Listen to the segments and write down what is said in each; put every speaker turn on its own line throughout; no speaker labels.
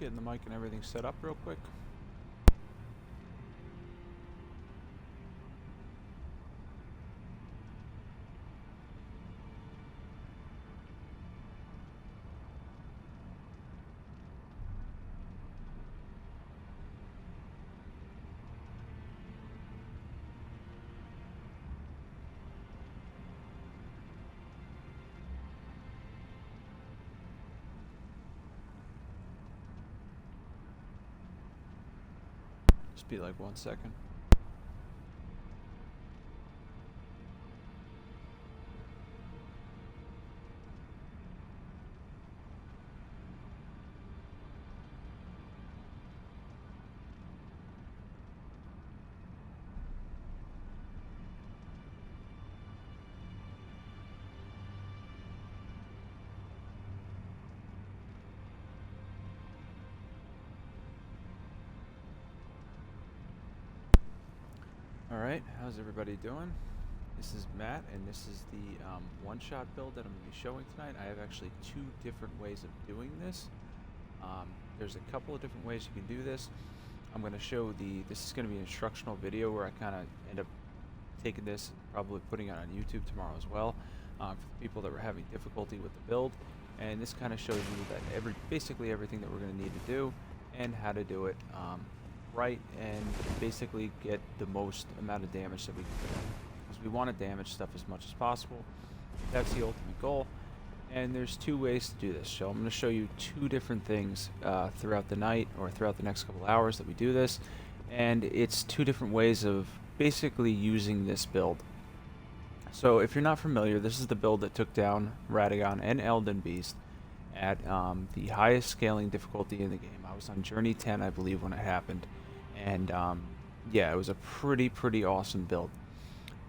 getting the mic and everything set up real quick. Just be like 1 second. Alright, how's everybody doing? This is Matt, and this is the one-shot build that I'm going to be showing tonight. I have actually 2 different ways of doing this. There's a couple of different ways you can do this. I'm going to show this is going to be an instructional video where I kind of end up taking this and probably putting it on YouTube tomorrow as well, for the people that were having difficulty with the build. And this kind of shows you that basically everything that we're going to need to do and how to do it right, and basically get the most amount of damage that we can get, because we want to damage stuff as much as possible. That's the ultimate goal, and there's 2 ways to do this. So I'm going to show you 2 different things throughout the night or throughout the next couple hours that we do this, and it's 2 different ways of basically using this build. So if you're not familiar, this is the build that took down Radagon and Elden Beast at the highest scaling difficulty in the game. I was on Journey 10, I believe, when it happened. And yeah, it was a pretty awesome build.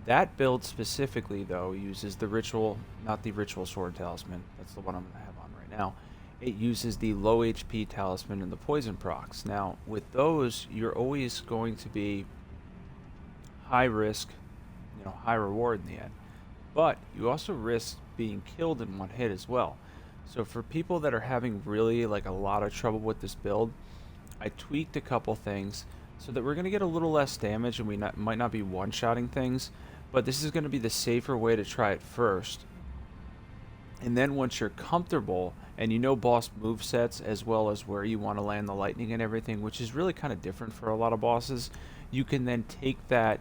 That build specifically, though, uses the ritual, not the ritual sword talisman. That's the one I'm going to have on right now. It uses the low HP talisman and the poison procs. Now, with those, you're always going to be high risk, high reward in the end. But you also risk being killed in 1 hit as well. So for people that are having really a lot of trouble with this build, I tweaked a couple things so that we're going to get a little less damage, and we might not be one-shotting things, but this is going to be the safer way to try it first. And then once you're comfortable and you know boss movesets as well as where you want to land the lightning and everything, which is really kind of different for a lot of bosses, you can then take that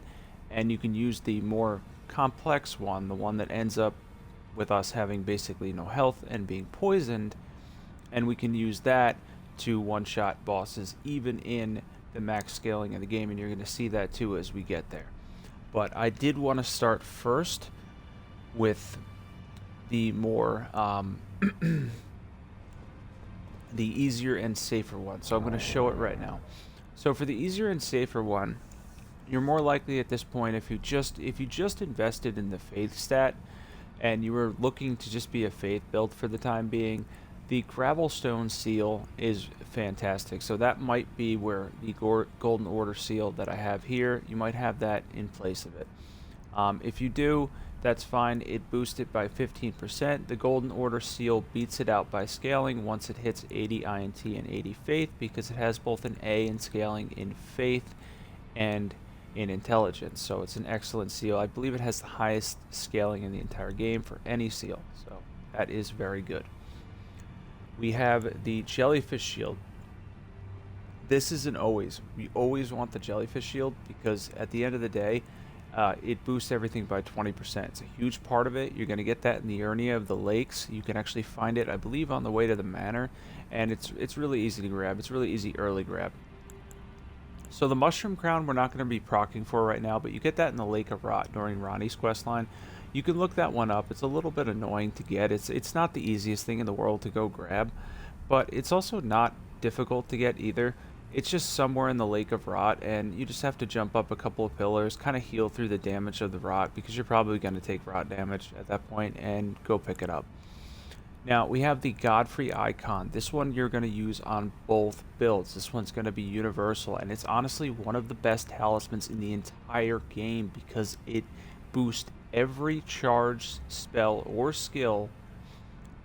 and you can use the more complex one, the one that ends up with us having basically no health and being poisoned, and we can use that to one-shot bosses even in the max scaling of the game, and you're going to see that too as we get there. But I did want to start first with the more the easier and safer one. So I'm going to show it right now. So for the easier and safer one, you're more likely at this point, if you just invested in the faith stat and you were looking to just be a faith build for the time being, the Gravelstone seal is fantastic. So that might be where the Golden Order seal that I have here, you might have that in place of it. If you do, that's fine. It boosts it by 15%. The Golden Order seal beats it out by scaling once it hits 80 INT and 80 faith, because it has both an A in scaling in faith and in intelligence. So it's an excellent seal. I believe it has the highest scaling in the entire game for any seal. So that is very good. We have the Jellyfish Shield. This is an always. We always want the Jellyfish Shield, because at the end of the day, it boosts everything by 20%. It's a huge part of it. You're going to get that in the Urnia of the Lakes. You can actually find it, I believe, on the way to the Manor, and it's really easy to grab. It's really easy early grab. So the Mushroom Crown we're not going to be proccing for right now, but you get that in the Lake of Rot during Ronnie's questline. You can look that one up. It's a little bit annoying to get. It's not the easiest thing in the world to go grab, but it's also not difficult to get either. It's just somewhere in the Lake of Rot, and you just have to jump up a couple of pillars, kind of heal through the damage of the rot, because you're probably going to take rot damage at that point, and go pick it up. Now, we have the Godfrey icon. This one you're going to use on both builds. This one's going to be universal, and it's honestly one of the best talismans in the entire game, because it boosts every charged spell or skill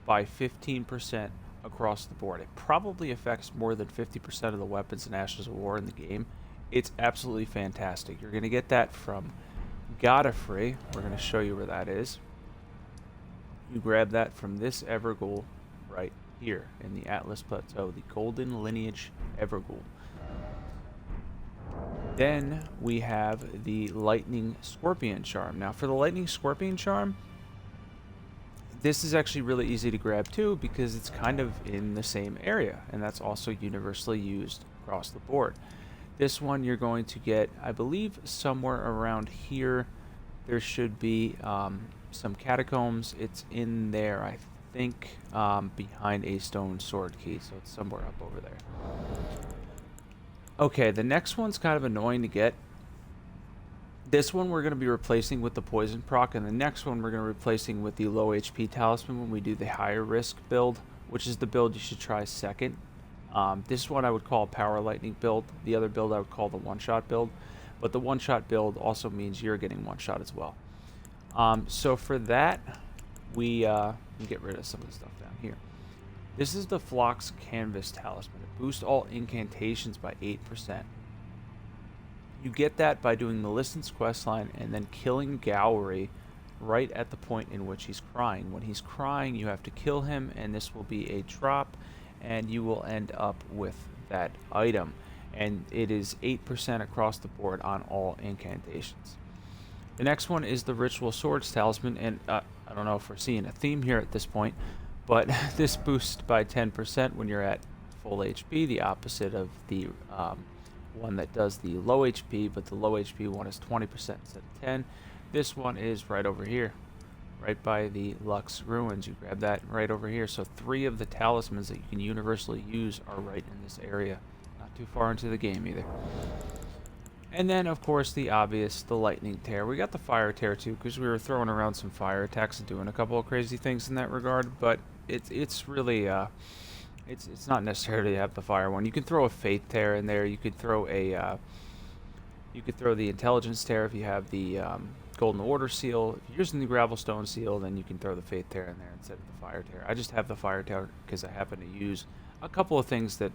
by 15% across the board. It probably affects more than 50% of the weapons and Ashes of War in the game. It's absolutely fantastic. You're going to get that from Godfrey. We're going to show you where that is. You grab that from this Everghoul right here in the Atlas Plateau, the Golden Lineage Everghoul. Then we have the Lightning Scorpion Charm. Now for the Lightning Scorpion Charm, this is actually really easy to grab too because it's kind of in the same area, and that's also universally used across the board. This one you're going to get, I believe, somewhere around here. There should be some catacombs. It's in there, I think, behind a stone sword key, so it's somewhere up over there. Okay, the next one's kind of annoying to get. This one we're going to be replacing with the poison proc, and the next one we're going to be replacing with the low HP talisman when we do the higher risk build, which is the build you should try second. This one I would call a power lightning build. The other build I would call the one-shot build, but the one-shot build also means you're getting one-shot as well. So for that, we get rid of some of the stuff down here. This is the Phlox Canvas Talisman. It boosts all incantations by 8%. You get that by doing the Listen's questline and then killing Gowry right at the point in which he's crying. When he's crying, you have to kill him, and this will be a drop, and you will end up with that item. And it is 8% across the board on all incantations. The next one is the Ritual Swords Talisman, and I don't know if we're seeing a theme here at this point, but this boosts by 10% when you're at full HP, the opposite of the one that does the low HP, but the low HP one is 20% instead of 10. This one is right over here, right by the Lux Ruins. You grab that right over here. So 3 of the talismans that you can universally use are right in this area. Not too far into the game either. And then, of course, the obvious, the Lightning Tear. We got the Fire Tear too, because we were throwing around some fire attacks and doing a couple of crazy things in that regard, but it's really it's not necessary to have the fire one. You can throw a Faith Tear in there. You could throw a the Intelligence Tear if you have the Golden Order Seal. If you're using the Gravelstone Seal, then you can throw the Faith Tear in there instead of the Fire Tear. I just have the Fire Tear because I happen to use a couple of things that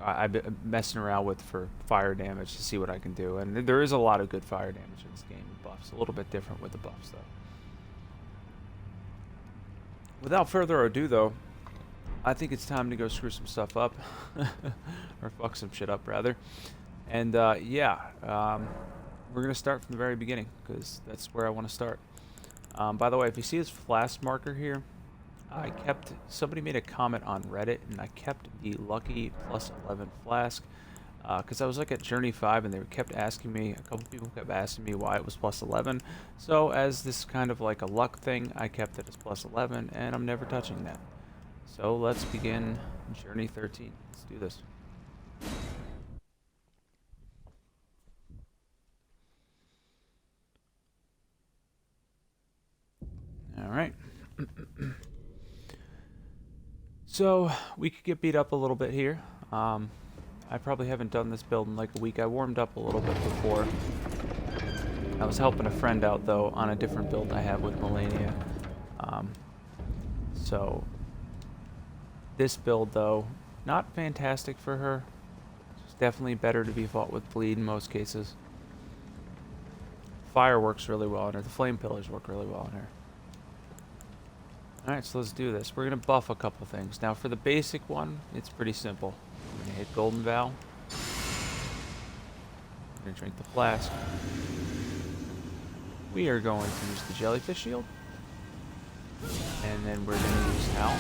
I've been messing around with for fire damage to see what I can do. And there is a lot of good fire damage in this game with buffs. A little bit different with the buffs, though. Without further ado, though, I think it's time to go screw some stuff up. Or fuck some shit up, rather. And, we're going to start from the very beginning, because that's where I want to start. By the way, if you see this flask marker here, somebody made a comment on Reddit, and I kept the lucky plus 11 flask, because I was like at Journey 5, and they kept asking me, a couple people kept asking me why it was plus 11. So as this kind of like a luck thing, I kept it as plus 11, and I'm never touching that. So let's begin Journey 13. Let's do this. All right. So we could get beat up a little bit here. I probably haven't done this build in like a week. I warmed up a little bit before. I was helping a friend out though on a different build I have with Melania. So this build though, not fantastic for her. It's definitely better to be fought with bleed in most cases. Fire works really well on her. The flame pillars work really well on her. Alright, so let's do this. We're going to buff a couple things. Now for the basic one, it's pretty simple. We're going to hit Golden Vow. We're going to drink the flask. We are going to use the Jellyfish Shield. And then we're going to use Howl.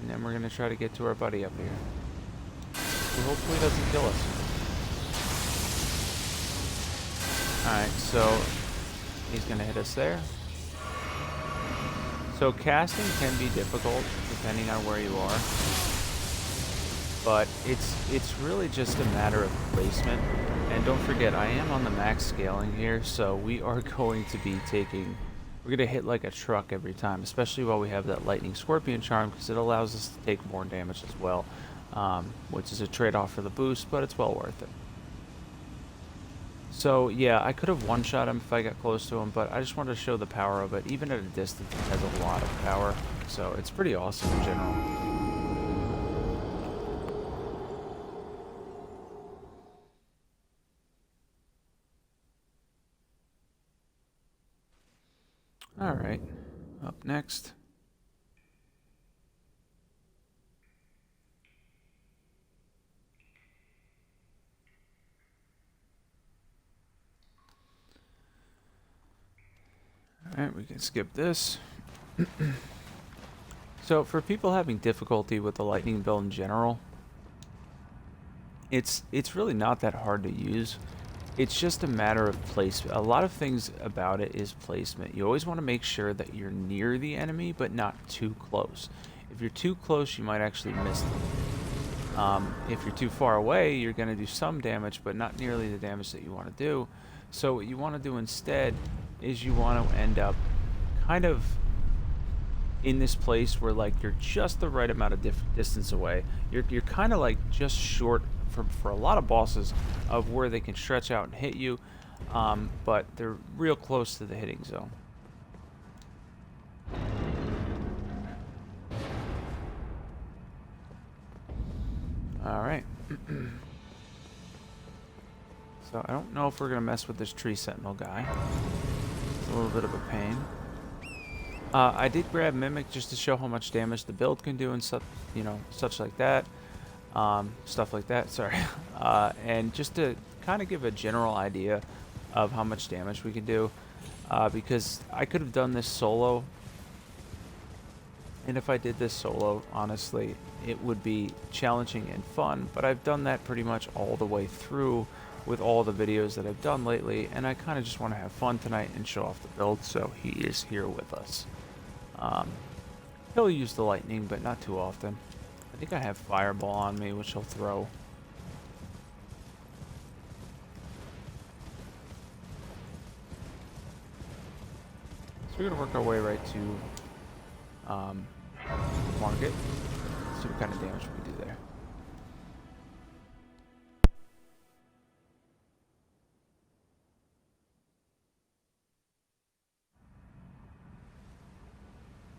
And then we're going to try to get to our buddy up here. Who hopefully doesn't kill us. Alright, so he's going to hit us there. So casting can be difficult depending on where you are, but it's really just a matter of placement. And don't forget, I am on the max scaling here, so we are going to be we're going to hit like a truck every time, especially while we have that Lightning Scorpion Charm, because it allows us to take more damage as well, which is a trade-off for the boost, but it's well worth it. So yeah, I could have one-shot him if I got close to him, but I just wanted to show the power of it. Even at a distance, it has a lot of power. So it's pretty awesome in general. All right, up next. All right, we can skip this. So for people having difficulty with the lightning build in general, it's really not that hard to use. It's just a matter of placement. A lot of things about it is placement. You always want to make sure that you're near the enemy, but not too close. If you're too close, you might actually miss them. If you're too far away, you're going to do some damage, but not nearly the damage that you want to do. So what you want to do instead is you want to end up kind of in this place where like you're just the right amount of distance away. You're kind of like just short for a lot of bosses of where they can stretch out and hit you, but they're real close to the hitting zone. All right. So I don't know if we're gonna mess with this tree sentinel guy. It's a little bit of a pain. I did grab Mimic just to show how much damage the build can do and such, such like that. Stuff like that, sorry. And just to kind of give a general idea of how much damage we can do. Because I could have done this solo. And if I did this solo, honestly, it would be challenging and fun. But I've done that pretty much all the way through with all the videos that I've done lately. And I kind of just want to have fun tonight and show off the build. So he is here with us. He'll use the lightning, but not too often. I think I have Fireball on me, which he'll throw. So we're going to work our way right to Market. See what kind of damage we can do there.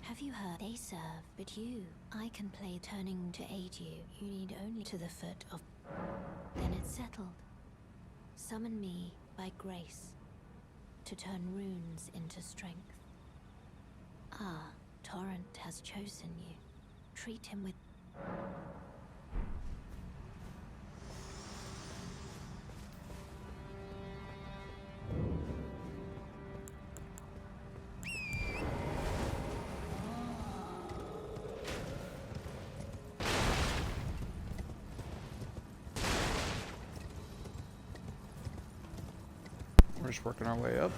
Have you heard? They serve, but you, I can play turning to aid you. You need only to the foot of... Then it's settled. Summon me by grace to turn runes into strength. Ah, Torrent has chosen you. Treat him with...
We're just working our way up.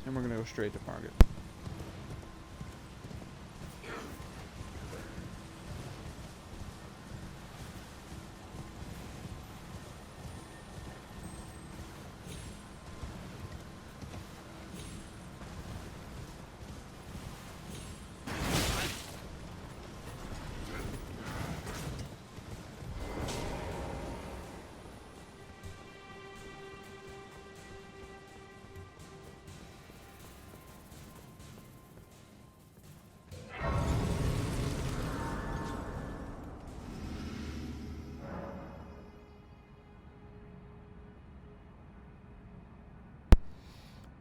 And we're going to go straight to Market.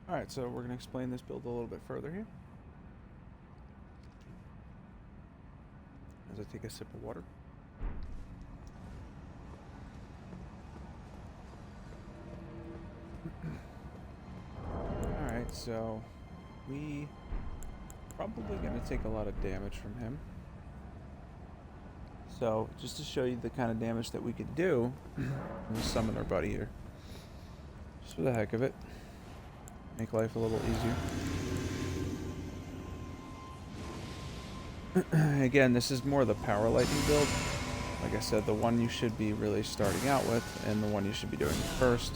Alright, so we're going to explain this build a little bit further here. As I take a sip of water. Alright, so we probably going to take a lot of damage from him. So, just to show you the kind of damage that we could do, we'll summon our buddy here. Just for the heck of it. make life a little easier. Again, this is more the power lightning build. Like I said, the one you should be really starting out with, and the one you should be doing first.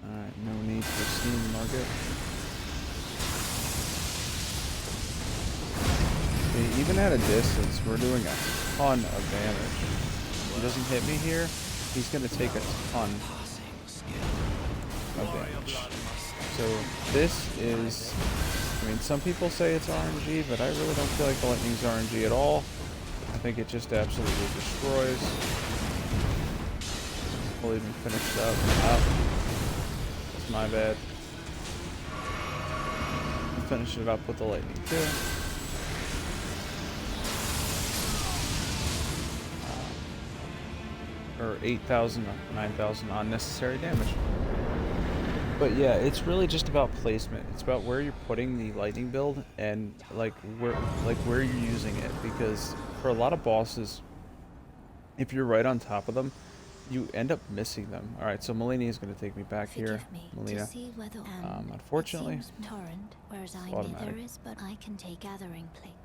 Alright, no need for steam market. Okay, even at a distance, we're doing a ton of damage. If he doesn't hit me here, he's going to take a ton of damage. So this is, I mean, some people say it's RNG, but I really don't feel like the lightning's RNG at all. I think it just absolutely destroys. We'll even finish it up. That's my bad. I'll finish it up with the lightning too. Or 8,000, 9,000 unnecessary damage. But yeah, it's really just about placement. It's about where you're putting the lightning build and like where you're using it. Because for a lot of bosses, if you're right on top of them, you end up missing them. All right, so Melina is going to take me back here. Melina. Unfortunately,
torrent, whereas I
automatic.
know there is, but I can take gathering plate.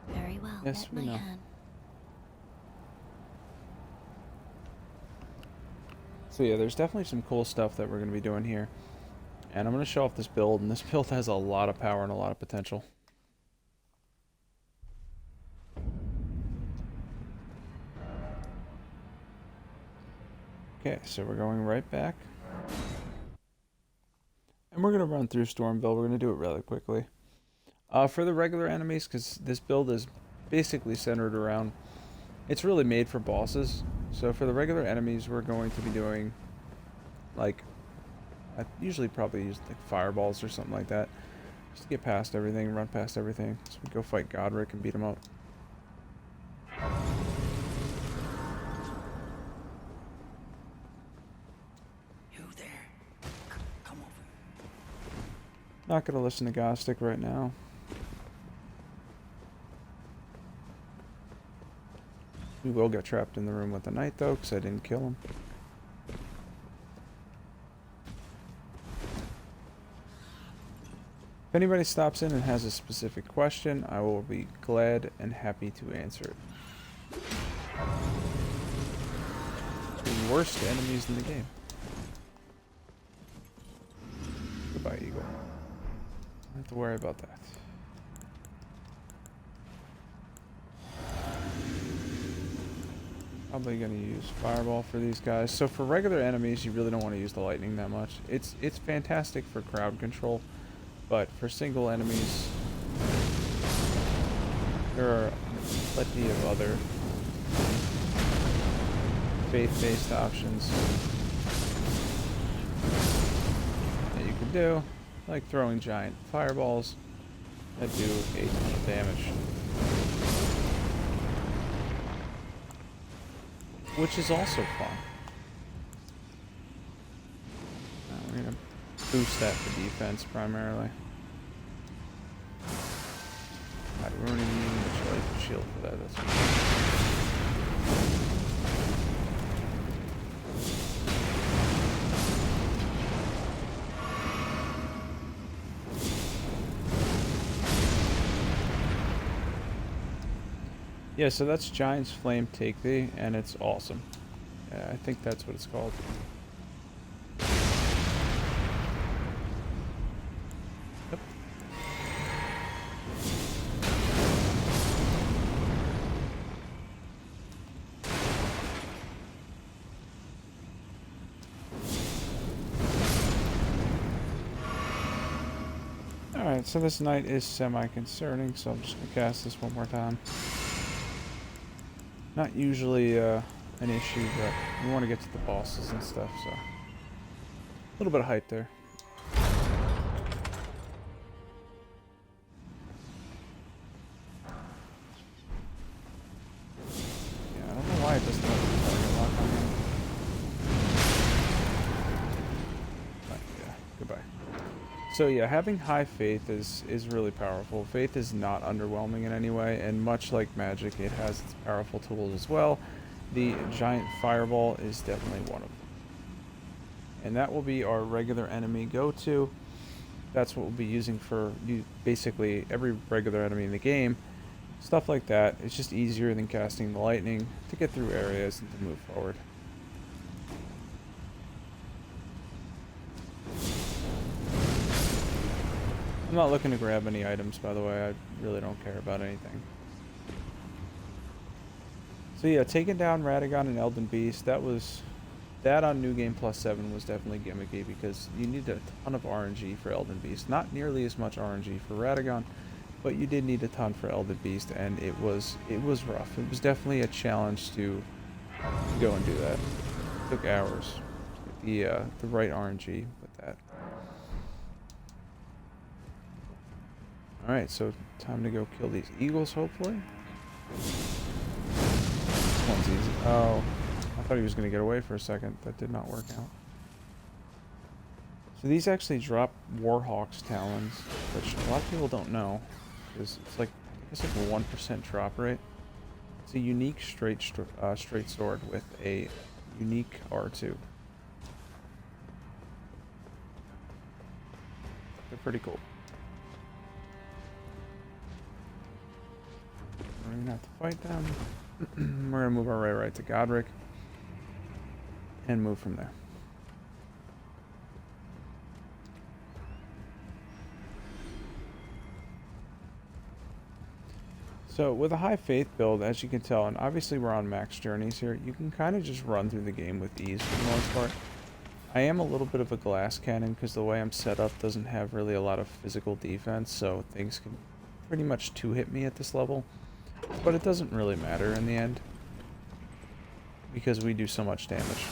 Very well.
Yes,
Let
we
my
know.
hand.
So yeah, there's definitely some cool stuff that we're going to be doing here. And I'm going to show off this build, and this build has a lot of power and a lot of potential. Okay, so we're going right back. And we're going to run through Stormville. We're going to do it really quickly. For the regular enemies, because this build is basically centered around... It's really made for bosses. So for the regular enemies, we're going to be doing, like... I usually probably use like fireballs or something like that. Just to get past everything, run past everything. So we go fight Godric and beat him up.
You there? Come over.
Not gonna listen to Gostic right now. We will get trapped in the room with the knight though, because I didn't kill him. If anybody stops in and has a specific question, I will be glad and happy to answer it. The worst enemies in the game. Goodbye, Eagle. Don't have to worry about that. Probably gonna use Fireball for these guys. So for regular enemies, you really don't want to use the lightning that much. It's fantastic for crowd control. But for single enemies, there are plenty of other faith-based options that you can do, like throwing giant fireballs that do a ton of damage. Which is also fun. We're gonna boost that for defense primarily. Alright, we're gonna need a shield for that. That's fine. Yeah, so that's Giant's Flame Take Thee, and it's awesome. Yeah, I think that's what it's called. Yep. Alright, so this knight is semi-concerning, so I'm just going to cast this one more time. Not usually an issue, but we want to get to the bosses and stuff, so... A little bit of hype there. Yeah, I don't know why it doesn't have the target lock on him. But yeah, goodbye. So yeah, having high faith is really powerful. Faith is not underwhelming in any way, and much like magic, it has its powerful tools as well. The giant fireball is definitely one of them. And that will be our regular enemy go-to. That's what we'll be using for basically every regular enemy in the game. Stuff like that. It's just easier than casting the lightning to get through areas and to move forward. I'm not looking to grab any items, by the way. I really don't care about anything. So yeah, taking down Radagon and Elden Beast, that on New Game Plus 7 was definitely gimmicky because you need a ton of RNG for Elden Beast. Not nearly as much RNG for Radagon, but you did need a ton for Elden Beast, and it was rough. It was definitely a challenge to go and do that. It took hours to get the right RNG with that. Alright, so time to go kill these eagles, hopefully. This one's easy. Oh, I thought he was going to get away for a second. That did not work out. So these actually drop Warhawk's talons, which a lot of people don't know. Because it's like, I guess like a 1% drop rate. It's a unique straight sword with a unique R2. They're pretty cool. We're gonna have to fight them. We're gonna move our way right to Godric and move from there. So with a high faith build, as you can tell, and obviously we're on max journeys here, you can kind of just run through the game with ease for the most part. I am a little bit of a glass cannon because the way I'm set up doesn't have really a lot of physical defense, so things can pretty much two-hit me at this level. But it doesn't really matter in the end because we do so much damage.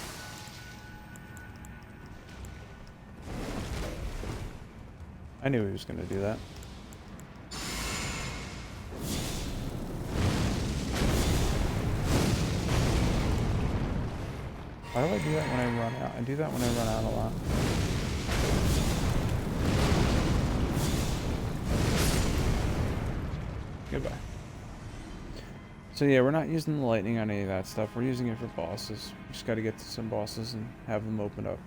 I knew he was going to do that. Why do I do that when I run out? I do that when I run out a lot. Goodbye. So yeah, we're not using the lightning on any of that stuff. We're using it for bosses. We just gotta get to some bosses and have them open up.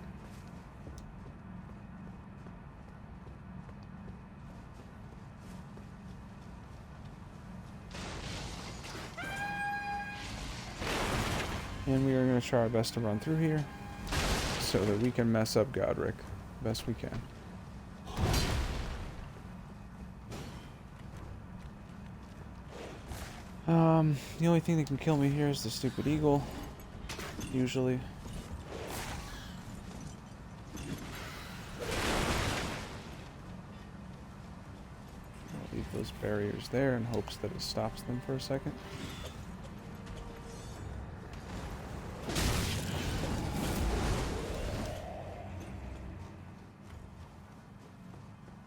And we are going to try our best to run through here so that we can mess up Godric best we can. The only thing that can kill me here is the stupid eagle, usually. I'll leave those barriers there in hopes that it stops them for a second.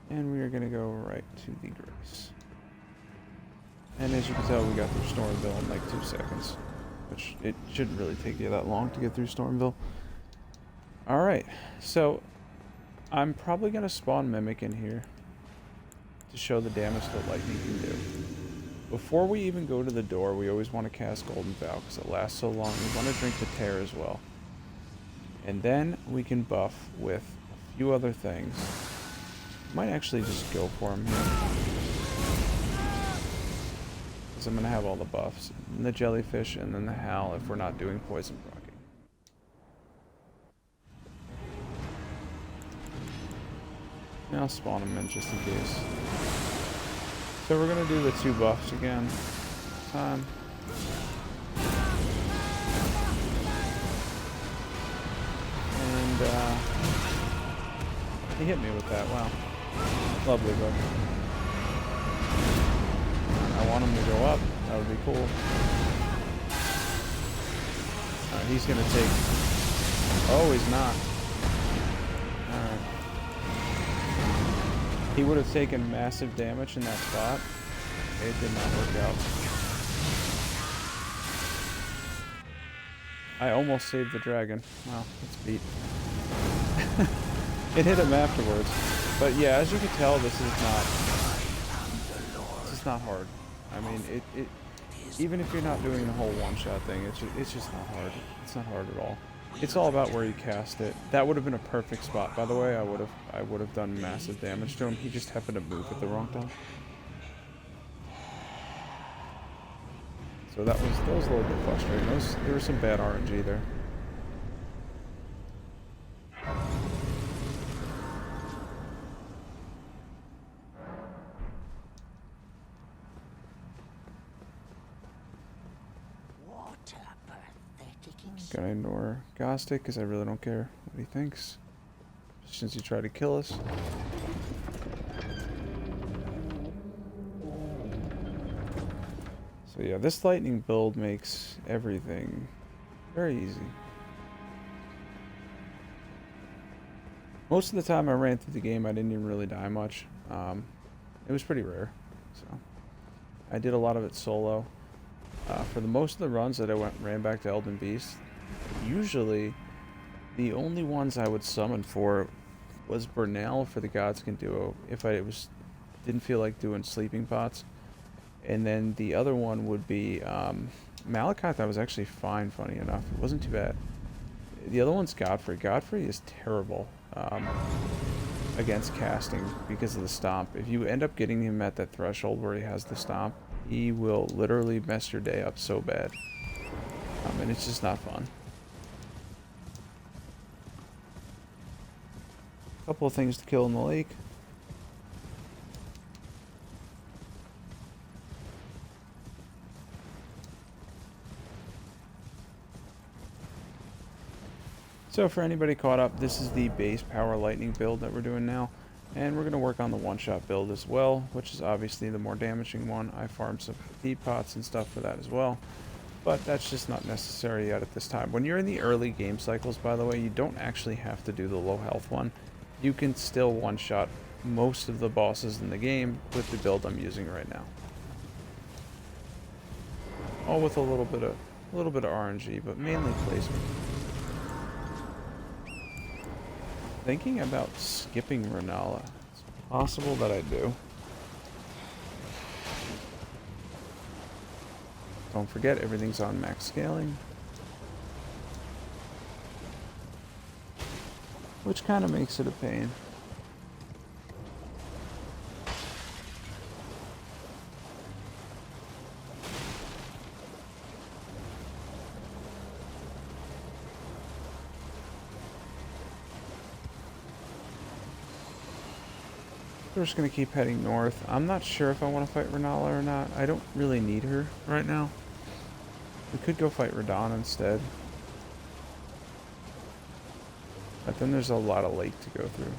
And we are going to go right to the Grace. And as you can tell, we got through Stormville in like 2 seconds. Which, it shouldn't really take you that long to get through Stormville. Alright, so I'm probably going to spawn Mimic in here to show the damage that lightning can do. Before we even go to the door, we always want to cast Golden Vow because it lasts so long. We want to drink the Tear as well. And then we can buff with a few other things. Might actually just go for him here. Because I'm going to have all the buffs. And the Jellyfish and then the Howl if we're not doing poison proccing. And I'll spawn him in just in case. So we're going to do the 2 buffs again. This time. And he hit me with that, wow. Lovely, bud. I want him to go up. That would be cool. Alright, he's gonna take... Oh, he's not. Alright. He would have taken massive damage in that spot. It did not work out. I almost saved the dragon. Wow, that's beat. It hit him afterwards. But yeah, as you can tell, this is not hard. I mean, it even if you're not doing the whole one-shot thing, it's just not hard. It's not hard at all. It's all about where you cast it. That would have been a perfect spot, by the way. I would have done massive damage to him. He just happened to move at the wrong time. So that was a little bit frustrating. There was some bad RNG there.
What a pathetic
Gonna ignore Gostic because I really don't care what he thinks. Since he tried to kill us. So yeah, this lightning build makes everything very easy. Most of the time I ran through the game, I didn't even really die much. It was pretty rare. So I did a lot of it solo. For the most of the runs that I ran back to Elden Beast, usually the only ones I would summon for was Bernal for the Godskin duo if I didn't feel like doing sleeping pots. And then the other one would be Malachi. That was actually fine, funny enough. It wasn't too bad. The other one's Godfrey. Godfrey is terrible against casting because of the stomp. If you end up getting him at that threshold where he has the stomp, he will literally mess your day up so bad. And it's just not fun. A couple of things to kill in the lake. So for anybody caught up, this is the base power lightning build that we're doing now. And we're going to work on the one-shot build as well, which is obviously the more damaging one. I farmed some deep pots and stuff for that as well. But that's just not necessary yet at this time. When you're in the early game cycles, by the way, you don't actually have to do the low health one. You can still one-shot most of the bosses in the game with the build I'm using right now. All with a little bit of RNG, but mainly placement. Thinking about skipping Renala. It's possible that I do. Don't forget, everything's on max scaling. Which kind of makes it a pain. We're just going to keep heading north. I'm not sure if I want to fight Renala or not. I don't really need her right now. We could go fight Radon instead. But then there's a lot of lake to go through.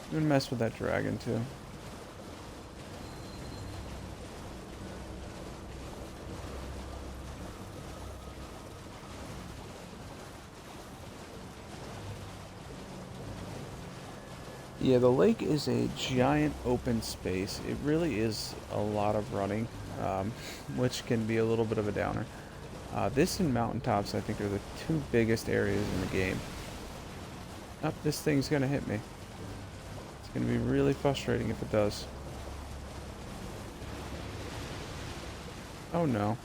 I'm going to mess with that dragon too. Yeah, the lake is a giant open space. It really is a lot of running, which can be a little bit of a downer. This and mountaintops, I think, are the two biggest areas in the game. Oh, this thing's gonna hit me. It's gonna be really frustrating if it does. Oh no.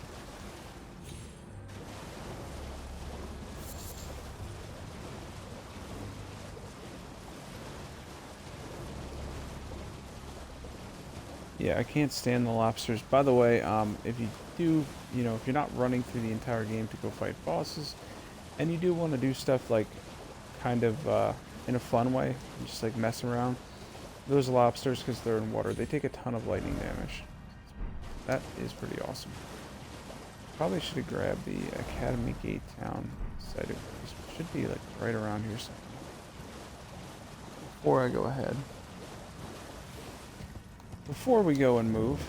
Yeah, I can't stand the lobsters. By the way, if you do, if you're not running through the entire game to go fight bosses, and you do want to do stuff like kind of in a fun way, just like mess around, those lobsters, because they're in water, they take a ton of lightning damage. That is pretty awesome. Probably should have grabbed the Academy Gate Town site. It should be like right around here somewhere. Before I go ahead. Before we go and move,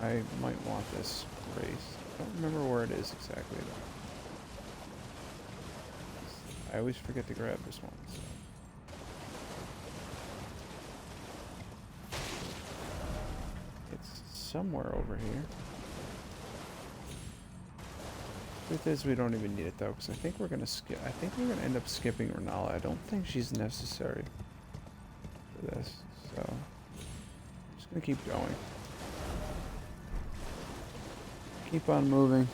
I might want this race. I don't remember where it is exactly though. I always forget to grab this one. So. It's somewhere over here. Truth is, we don't even need it though, because I think we're gonna skip. I think we're gonna end up skipping Renala. I don't think she's necessary for this, so I'm just gonna keep going. Keep on moving.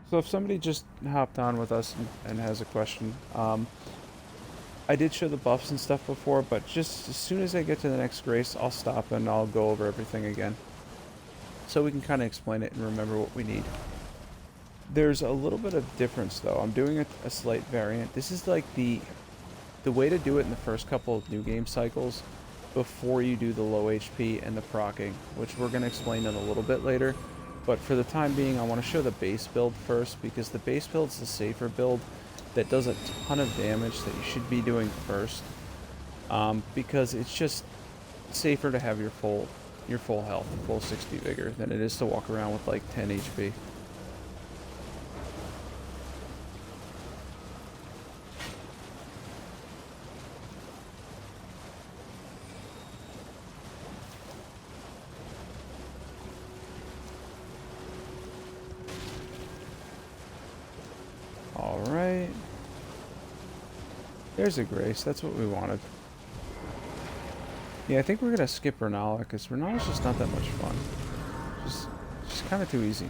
So if somebody just hopped on with us and has a question, I did show the buffs and stuff before, but just as soon as I get to the next grace, I'll stop and I'll go over everything again. So we can kind of explain it and remember what we need. There's a little bit of difference though. I'm doing a slight variant. This is like the way to do it in the first couple of new game cycles before you do the low HP and the proccing, which we're going to explain in a little bit later. But for the time being, I want to show the base build first, because the base build is the safer build that does a ton of damage that you should be doing first, because it's just safer to have your full health, full 60 vigor, than it is to walk around with like 10 HP. Alright. There's a grace. That's what we wanted. Yeah, I think we're gonna skip Renala, because Renala's just not that much fun. Just kind of too easy.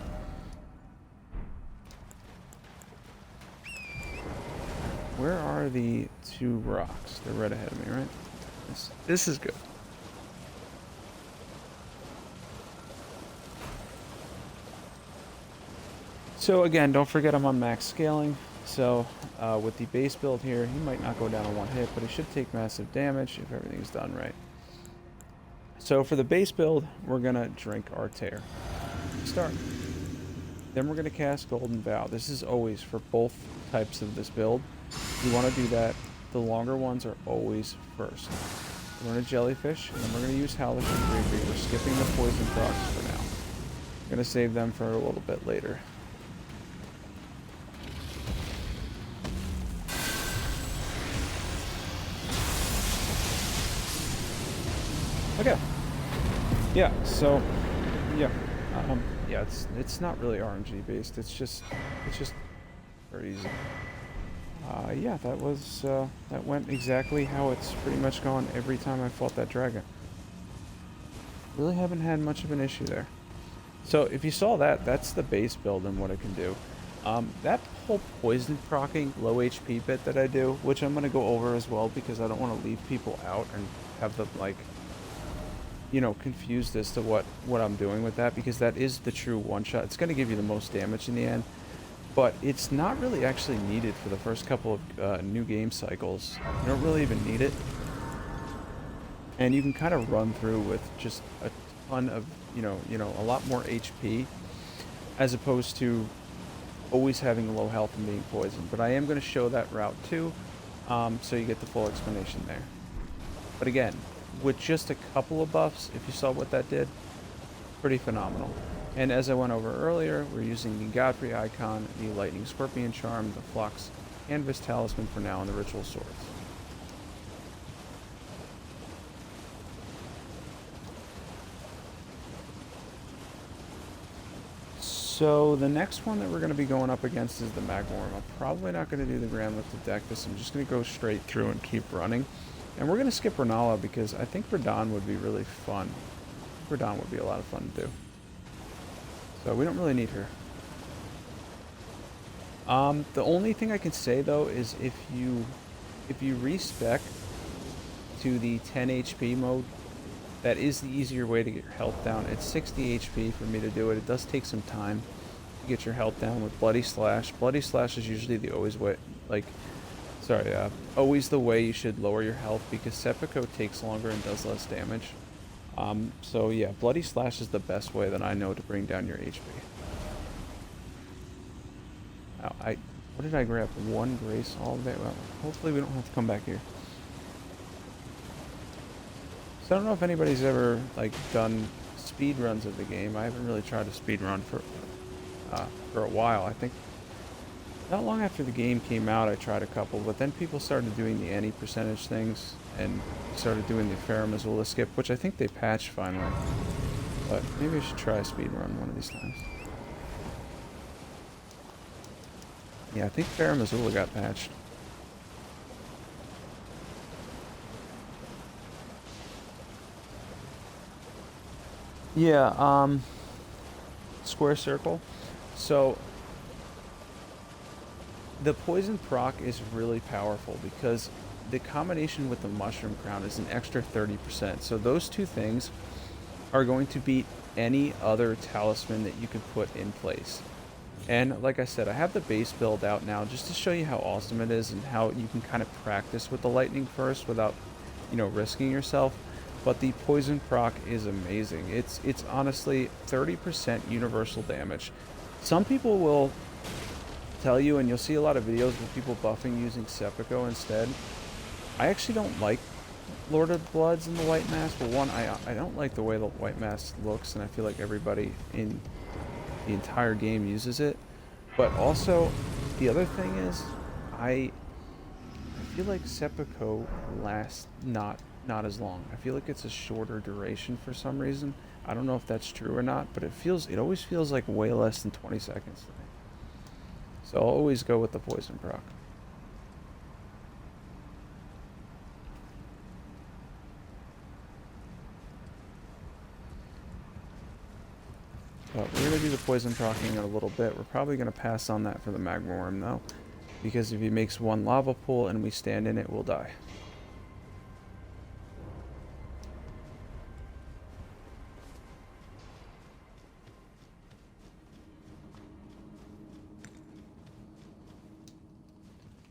Where are the two rocks? They're right ahead of me, right? This is good. So again, don't forget I'm on max scaling. So with the base build here, he might not go down in one hit, but he should take massive damage if everything's done right. So for the base build, we're gonna drink our tear. Start. Then we're gonna cast Golden Vow. This is always for both types of this build. You want to do that. The longer ones are always first. We're gonna Jellyfish, and then we're gonna use Hellish and Green. We're skipping the poison procs for now. We're gonna save them for a little bit later. Okay. Yeah. So, yeah. Yeah. It's not really RNG based. It's just very easy. Yeah. That went exactly how it's pretty much gone every time I fought that dragon. Really haven't had much of an issue there. So if you saw that, that's the base build and what it can do. That whole poison proccing low HP bit that I do, which I'm gonna go over as well because I don't want to leave people out and have them like, you know, confused as to what I'm doing with that, because that is the true one shot. It's going to give you the most damage in the end, but it's not really actually needed for the first couple of new game cycles. You don't really even need it, and you can kind of run through with just a ton of you know a lot more HP, as opposed to always having low health and being poisoned. But I am going to show that route too, so you get the full explanation there. But again, with just a couple of buffs, if you saw what that did, pretty phenomenal. And as I went over earlier, we're using the Godfrey icon, the Lightning Scorpion Charm, the Flux Canvas Talisman for now, and the Ritual Swords. So the next one that we're going to be going up against is the Magmorm. I'm probably not going to do the Grand Lifted Dectus. I'm just going to go straight through and keep running. And we're going to skip Renala because I think Radahn would be really fun. Radahn would be a lot of fun to do. So we don't really need her. The only thing I can say though is if you respec to the 10 HP mode, that is the easier way to get your health down. It's 60 HP for me to do it. It does take some time to get your health down with Bloody Slash. Bloody Slash is usually the always the way you should lower your health, because Seppuku takes longer and does less damage. So yeah, Bloody Slash is the best way that I know to bring down your HP. Oh, what did I grab? One grace all day? Well, hopefully we don't have to come back here. So I don't know if anybody's ever like done speed runs of the game. I haven't really tried a speed run for a while. I think not long after the game came out, I tried a couple, but then people started doing the any percentage things and started doing the Farrah Missoula skip, which I think they patched finally. But maybe I should try a speed run one of these times. Yeah, I think Farrah Missoula got patched. Yeah, square circle. So the poison proc is really powerful because the combination with the mushroom crown is an extra 30%. So those two things are going to beat any other talisman that you could put in place. And like I said, I have the base build out now just to show you how awesome it is and how you can kind of practice with the lightning first without, risking yourself. But the poison proc is amazing. It's honestly 30% universal damage. Some people will tell you, and you'll see a lot of videos with people buffing using Seppuku instead. I actually don't like Lord of Bloods and the White Mask. Well, one, I don't like the way the White Mask looks, and I feel like everybody in the entire game uses it. But also, the other thing is, I feel like Seppuku lasts not as long. I feel like it's a shorter duration for some reason. I don't know if that's true or not, but it always feels like way less than 20 seconds to me. So I'll always go with the poison proc. But we're going to do the poison procking in a little bit. We're probably going to pass on that for the magma worm though, because if he makes one lava pool and we stand in it, we'll die.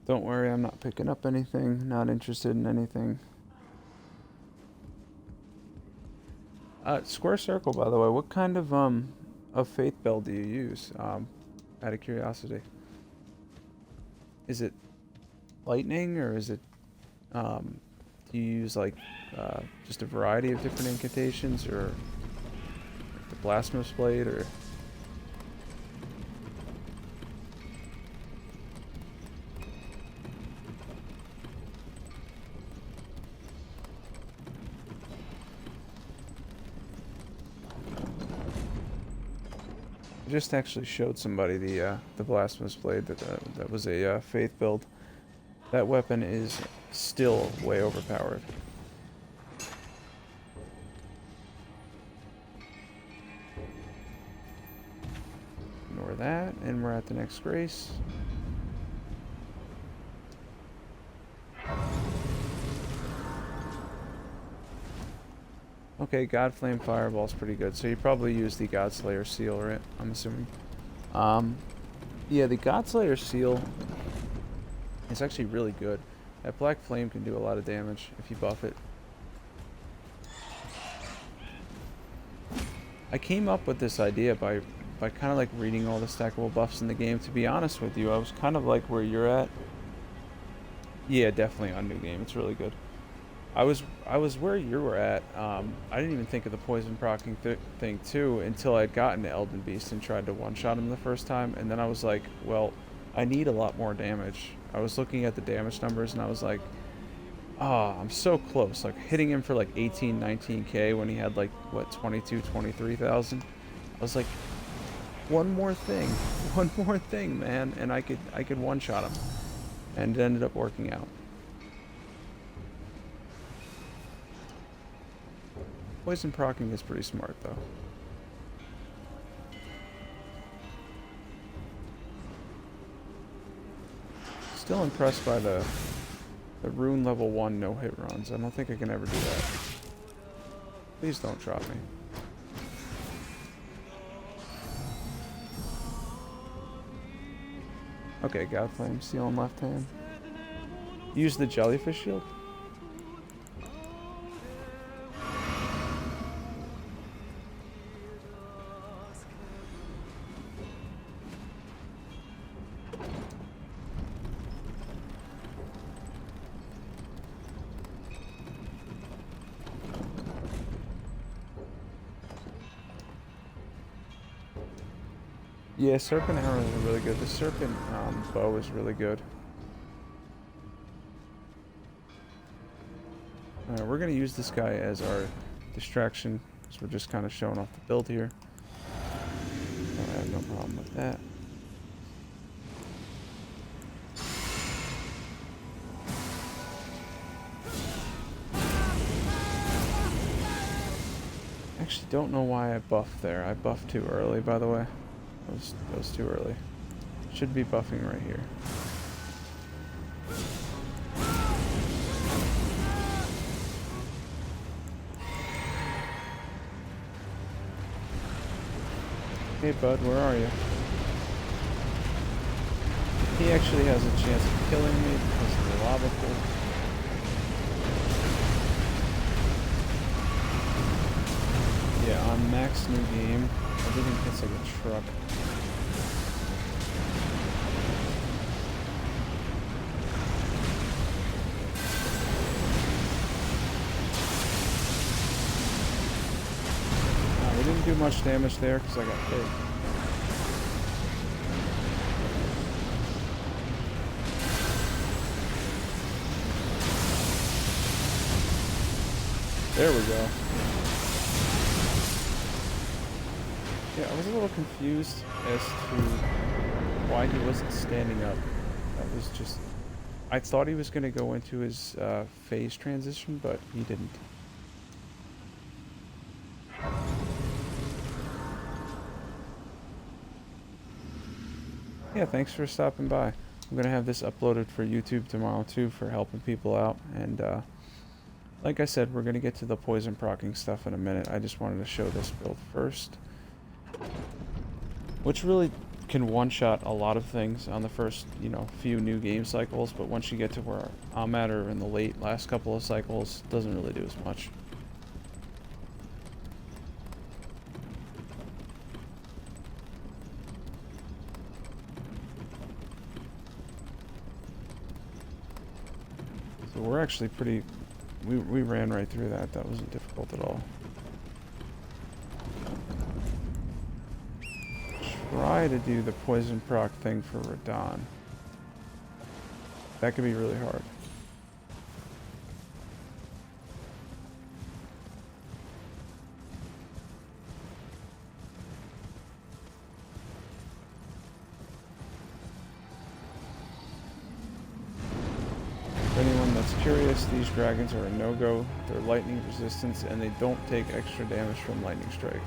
Don't worry, I'm not picking up anything, not interested in anything. Square circle, by the way, what kind of faith bell do you use? Out of curiosity. Is it lightning, or is it, do you use like, just a variety of different incantations, or like the blasphemous blade, or... I just actually showed somebody the blasphemous blade that was a faith build. That weapon is still way overpowered. Ignore that, and we're at the next grace. Okay, God Flame Fireball's pretty good. So you probably use the Godslayer Seal, right? I'm assuming. Yeah, the Godslayer Seal is actually really good. That Black Flame can do a lot of damage if you buff it. I came up with this idea by kind of like reading all the stackable buffs in the game. To be honest with you, I was kind of like where you're at. Yeah, definitely on New Game. It's really good. I was where you were at. I didn't even think of the poison procking thing too until I'd gotten to Elden Beast and tried to one-shot him the first time, and then I was like, well, I need a lot more damage. I was looking at the damage numbers and I was like, oh, I'm so close, like hitting him for like 18, 19k when he had like, what, 22, 23,000. I was like, one more thing, man, and I could one-shot him, and it ended up working out. Poison procking is pretty smart, though. Still impressed by the rune level 1 no-hit runs. I don't think I can ever do that. Please don't drop me. Okay, God Flame, Seal in left hand. Use the Jellyfish Shield. Yeah, serpent arrows are really good. The serpent bow is really good. Alright, we're going to use this guy as our distraction, because we're just kind of showing off the build here. I have no problem with that. Actually, don't know why I buffed there. I buffed too early, by the way. That was too early. Should be buffing right here. Hey bud, where are you? He actually has a chance of killing me because of the lava pool. Yeah, on max new game, everything hits like a truck. We didn't do much damage there because I got hit. There we go. Yeah, I was a little confused as to why he wasn't standing up. That was just... I thought he was going to go into his phase transition, but he didn't. Yeah, thanks for stopping by. I'm going to have this uploaded for YouTube tomorrow too for helping people out. And like I said, we're going to get to the poison proccing stuff in a minute. I just wanted to show this build first, which really can one-shot a lot of things on the first, few new game cycles. But once you get to where I'm at, or in the last couple of cycles, it doesn't really do as much. So we're actually pretty... We ran right through that. That wasn't difficult at all. Try to do the poison proc thing for Radon. That could be really hard. For anyone that's curious, these dragons are a no-go. They're lightning resistance and they don't take extra damage from lightning strike.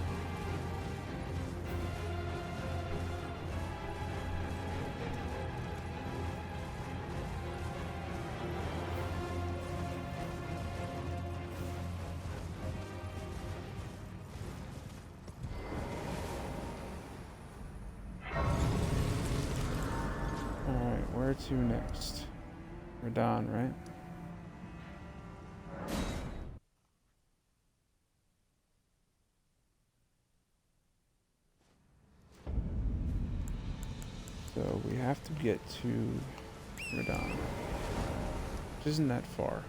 Alright, where to next? Radon, right? So we have to get to Radon, which isn't that far.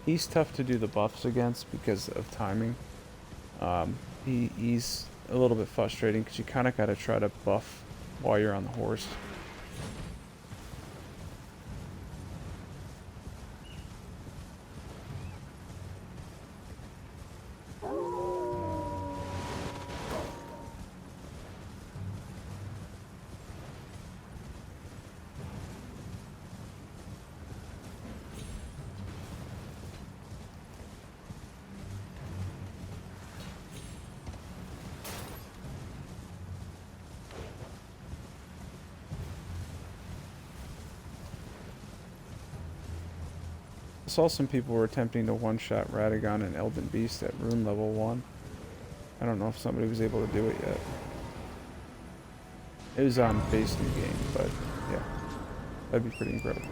He's tough to do the buffs against because of timing. He's a little bit frustrating because you kind of got to try to buff while you're on the horse. I saw some people were attempting to one-shot Radagon and Elden Beast at rune level 1. I don't know if somebody was able to do it yet. It was on base new game, but yeah, that'd be pretty incredible.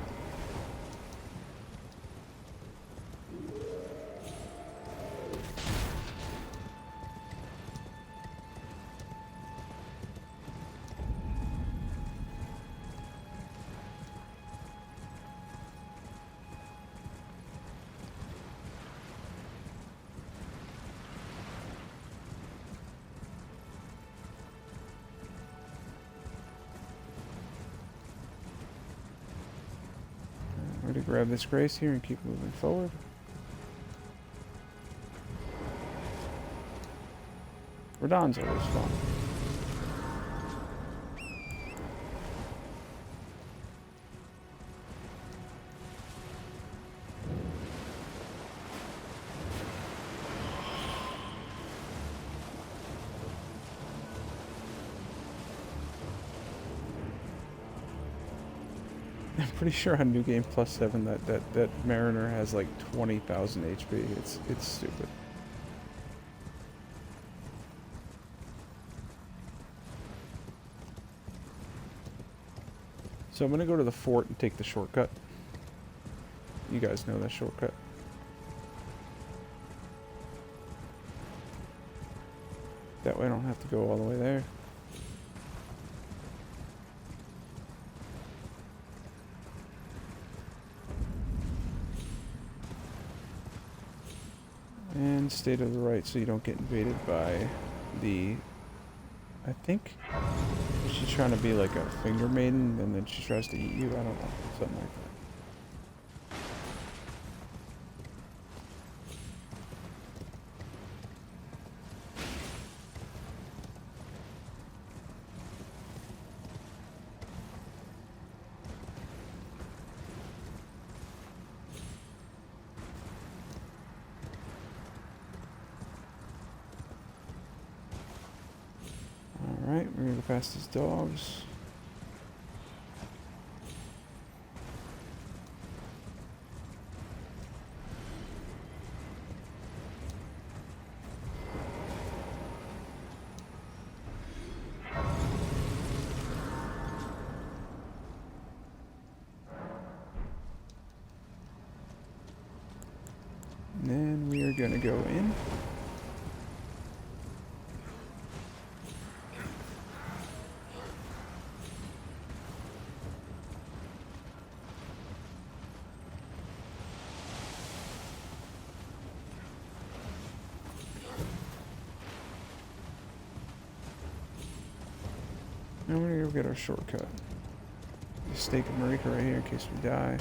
grab this grace here and keep moving forward. Radahn's always fun. I'm pretty sure on New Game Plus 7 that Mariner has like 20,000 HP. It's stupid. So I'm gonna go to the fort and take the shortcut. You guys know that shortcut. That way I don't have to go all the way there. And stay to the right so you don't get invaded by the... I think she's trying to be like a finger maiden and then she tries to eat you. I don't know. Something like that. Alright, we're gonna go past these dogs. And then we are gonna go in. And we're gonna go get our shortcut. Stake a Marika right here in case we die.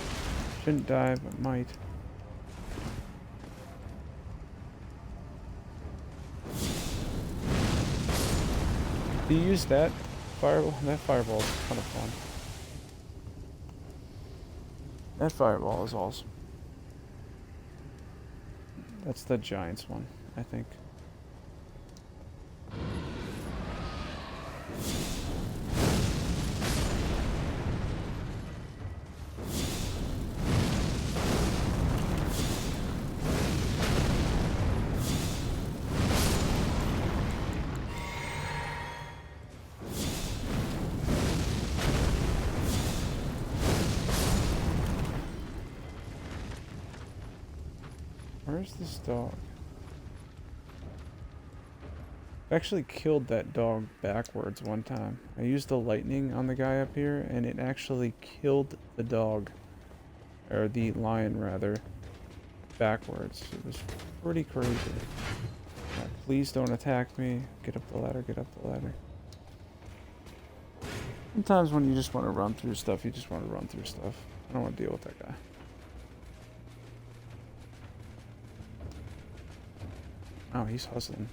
Shouldn't die, but might. Do you use that fireball? That fireball is kind of fun. That fireball is awesome. That's the Giants one, I think. Where's this dog? I actually killed that dog backwards one time. I used the lightning on the guy up here and it actually killed the dog. Or the lion rather. Backwards. It was pretty crazy. Right, please don't attack me. Get up the ladder, get up the ladder. Sometimes when you just want to run through stuff, you just want to run through stuff. I don't want to deal with that guy. Oh, he's hustling.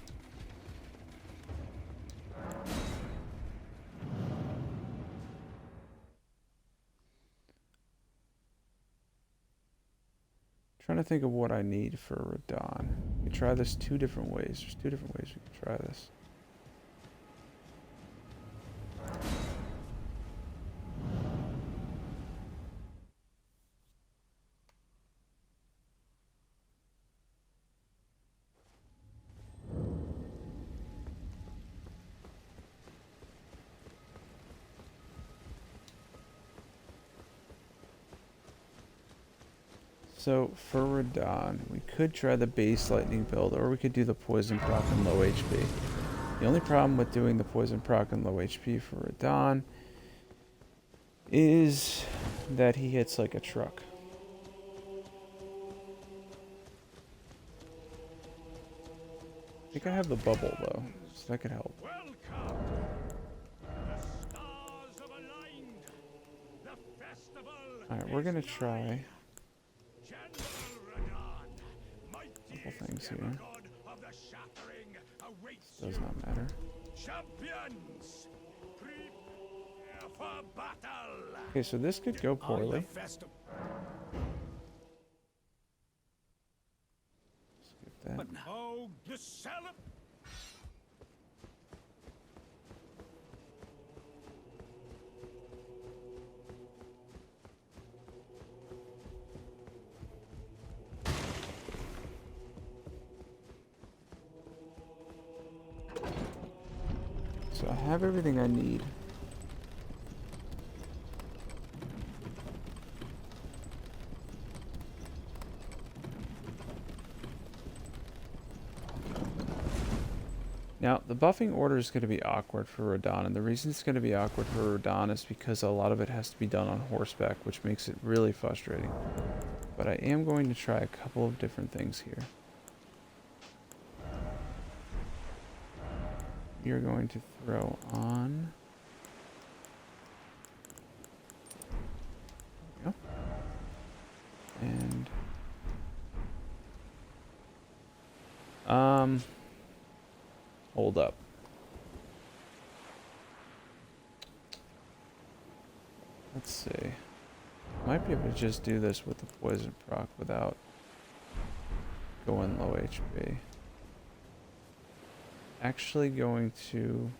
Trying to think of what I need for Radahn. We can try this two different ways. There's two different ways we can try this. So for Radahn, we could try the base lightning build, or we could do the poison proc and low HP. The only problem with doing the poison proc and low HP for Radahn is that he hits like a truck. I think I have the bubble though, so that could help. Alright, we're gonna try couple things here.
God of the shattering awaits
Does
you.
not matter.
Champions, prepare for battle.
Okay, so this could go poorly.
Skip
Skip that.
But now, oh, the celeb.
So I have everything I need. Now, the buffing order is going to be awkward for Rodon, and the reason it's going to be awkward for Rodon is because a lot of it has to be done on horseback, which makes it really frustrating. But I am going to try a couple of different things here. You're going to throw on... There we go. And... hold up. Let's see. Might be able to just do this with the poison proc without going low HP. Actually going to...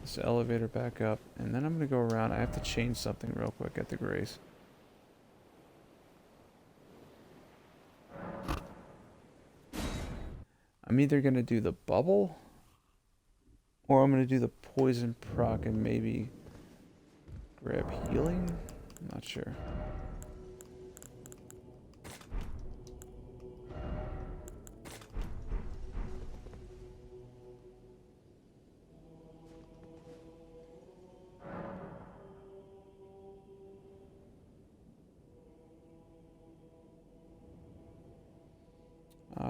this elevator back up, and then I'm going to go around. I have to change something real quick at the Grace. I'm either going to do the bubble, or I'm going to do the poison proc and maybe grab healing? I'm not sure.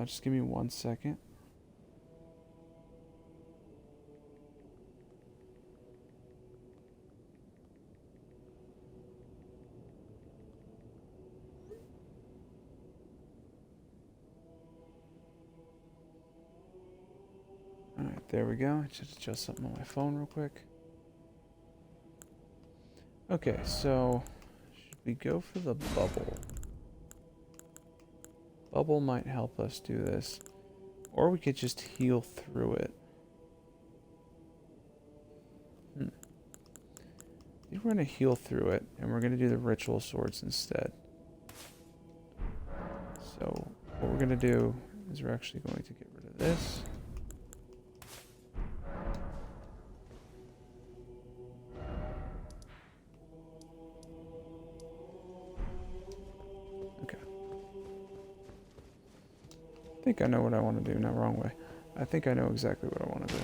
Just give me 1 second. Alright, there we go. Just adjust something on my phone real quick. Okay, so should we go for the bubble? Bubble might help us do this. Or we could just heal through it. I think we're going to heal through it, and we're going to do the ritual swords instead. So what we're going to do is we're actually going to get rid of this. I think I know what I want to do. No, wrong way. I think I know exactly what I want to do.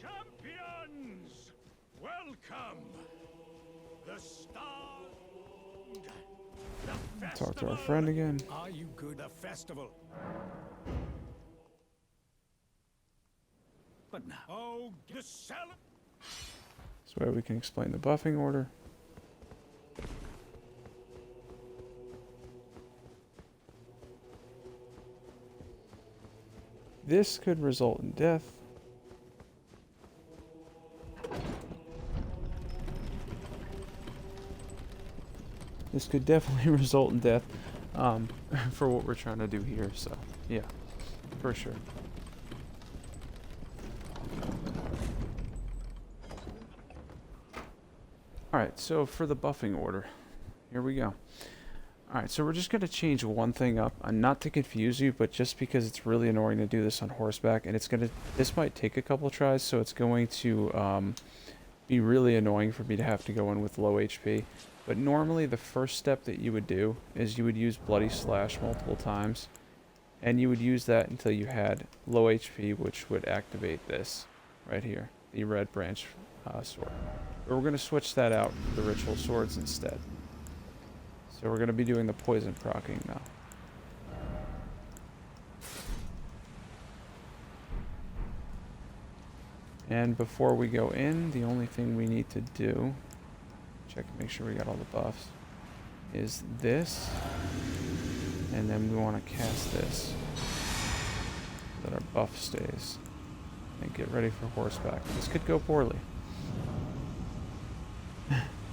Champions, welcome. The star. The
Talk to our
festival.
friend again.
Are you good? The festival. But now, oh, the celeb.
This way we can explain the buffing order. This could result in death. This could definitely result in death for what we're trying to do here. So, yeah, for sure. Alright, so for the buffing order, here we go. Alright, so we're just going to change one thing up, not to confuse you, but just because it's really annoying to do this on horseback, and this might take a couple tries, so it's going to be really annoying for me to have to go in with low HP. But normally the first step that you would do is you would use Bloody Slash multiple times, and you would use that until you had low HP, which would activate this right here, the red branch sword. But we're going to switch that out for the ritual swords instead. So we're going to be doing the poison proccing now. And before we go in, the only thing we need to do, check and make sure we got all the buffs, is this. And then we want to cast this so that our buff stays. And get ready for horseback. This could go poorly.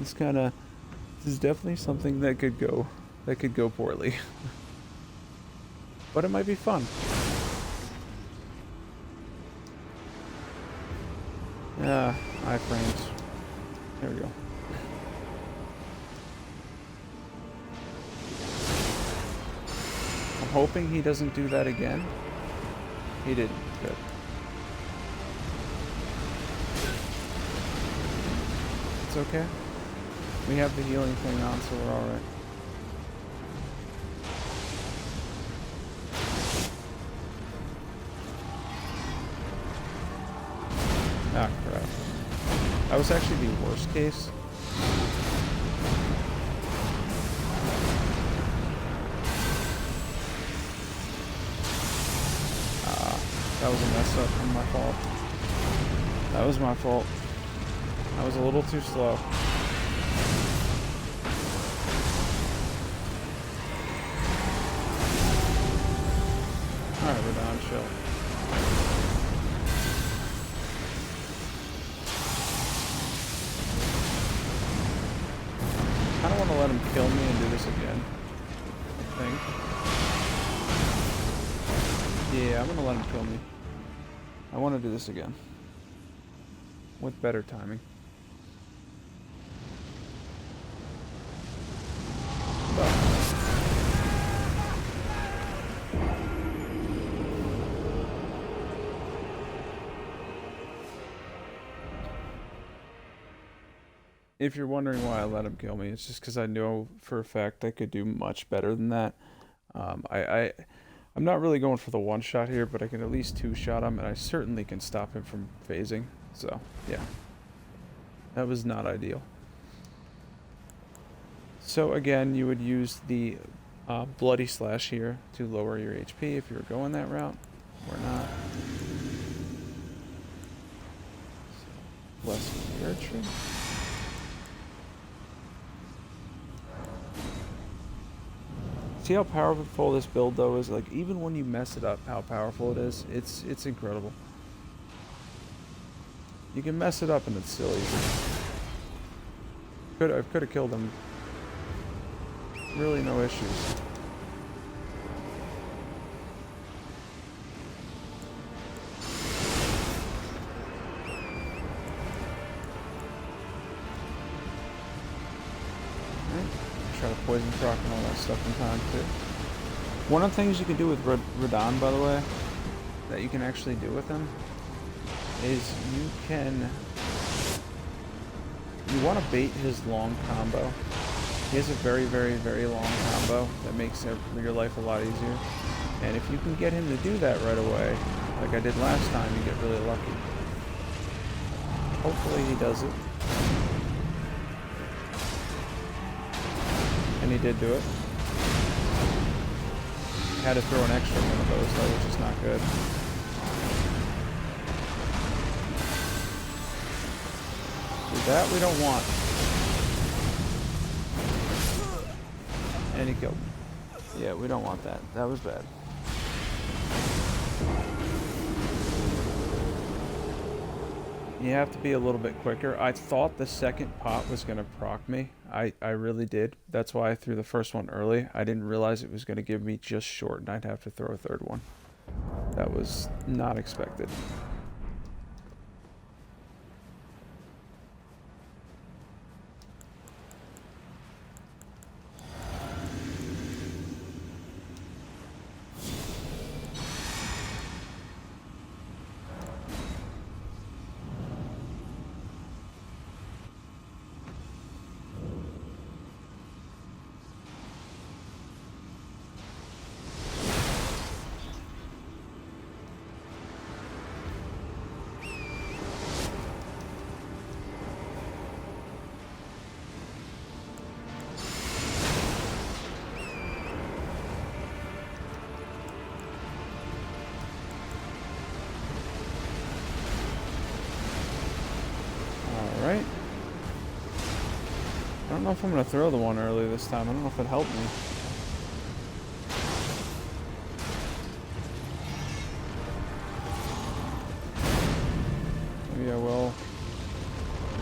This is definitely something that could go poorly. But it might be fun. Iframes. There we go. I'm hoping he doesn't do that again. He didn't. Good. It's okay. We have the healing thing on, so we're alright. Ah, crap. That was actually the worst case. That was a mess up on my fault. That was my fault. I was a little too slow. Alright, we're down, chill. I don't want to let him kill me and do this again, I think. Yeah, I'm going to let him kill me. I want to do this again. With better timing. If you're wondering why I let him kill me, it's just because I know for a fact I could do much better than that. I'm not really going for the one shot here, but I can at least two shot him, and I certainly can stop him from phasing. So, yeah. That was not ideal. So again, you would use the Bloody Slash here to lower your HP if you were going that route, or not. So, less Fear. See how powerful this build though is? Like, even when you mess it up, how powerful it is. It's incredible. You can mess it up and it's still easy. I could have killed him. Really no issues. Try to poison proc and all that stuff in time too. One of the things you can do with Radon, by the way, that you can actually do with him, is you want to bait his long combo. He has a very, very, very long combo that makes your life a lot easier. And if you can get him to do that right away, like I did last time, you get really lucky. Hopefully he does it. And he did do it. Had to throw an extra one of those though, which is not good. So that we don't want. And he killed me. Yeah, we don't want that. That was bad. You have to be a little bit quicker. I thought the second pot was going to proc me. I really did. That's why I threw the first one early. I didn't realize it was going to give me just short and I'd have to throw a third one. That was not expected. know if I'm gonna throw the one early this time. I don't know if it helped me. Maybe I will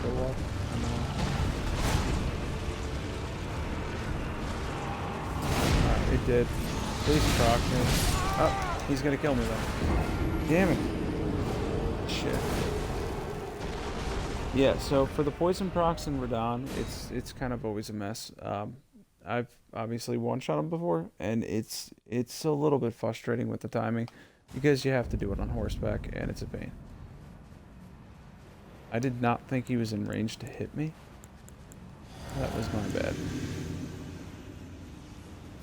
go up. I know. Alright, it did. Please proc me. Oh, he's gonna kill me though. Damn it. Shit. Yeah, so for the poison procs in Radon, it's kind of always a mess. I've obviously one-shot him before, and it's a little bit frustrating with the timing because you have to do it on horseback, and it's a pain. I did not think he was in range to hit me. That was my bad.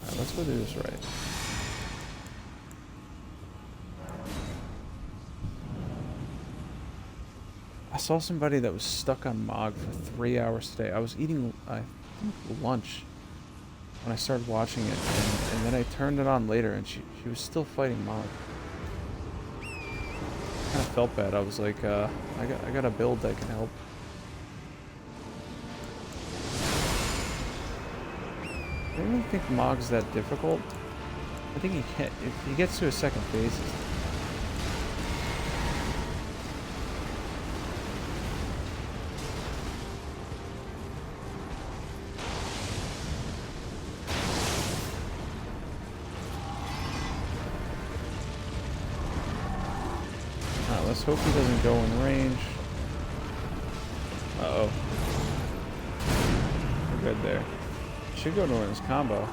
Alright, let's go do this right. I saw somebody that was stuck on Mog for 3 hours today. I was eating lunch when I started watching it, and then I turned it on later, and she was still fighting Mog. Kind of felt bad. I was like, I got a build that can help. I don't really think Mog's that difficult. I think he can, if he gets to a second phase. Let's hope he doesn't go in range. Uh-oh. We're good there. Should go to his combo.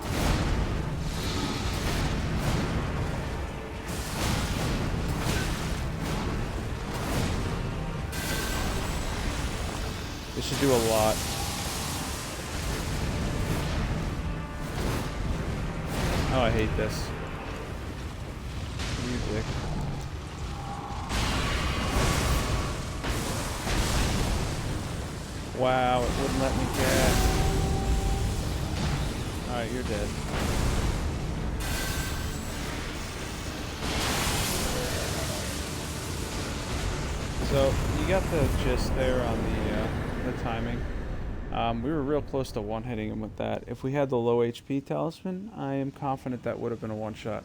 This should do a lot. Oh, I hate this. You dick. Wow, it wouldn't let me cast. Alright, you're dead. So, you got the gist there on the timing. We were real close to one-hitting him with that. If we had the low HP talisman, I am confident that would have been a one-shot.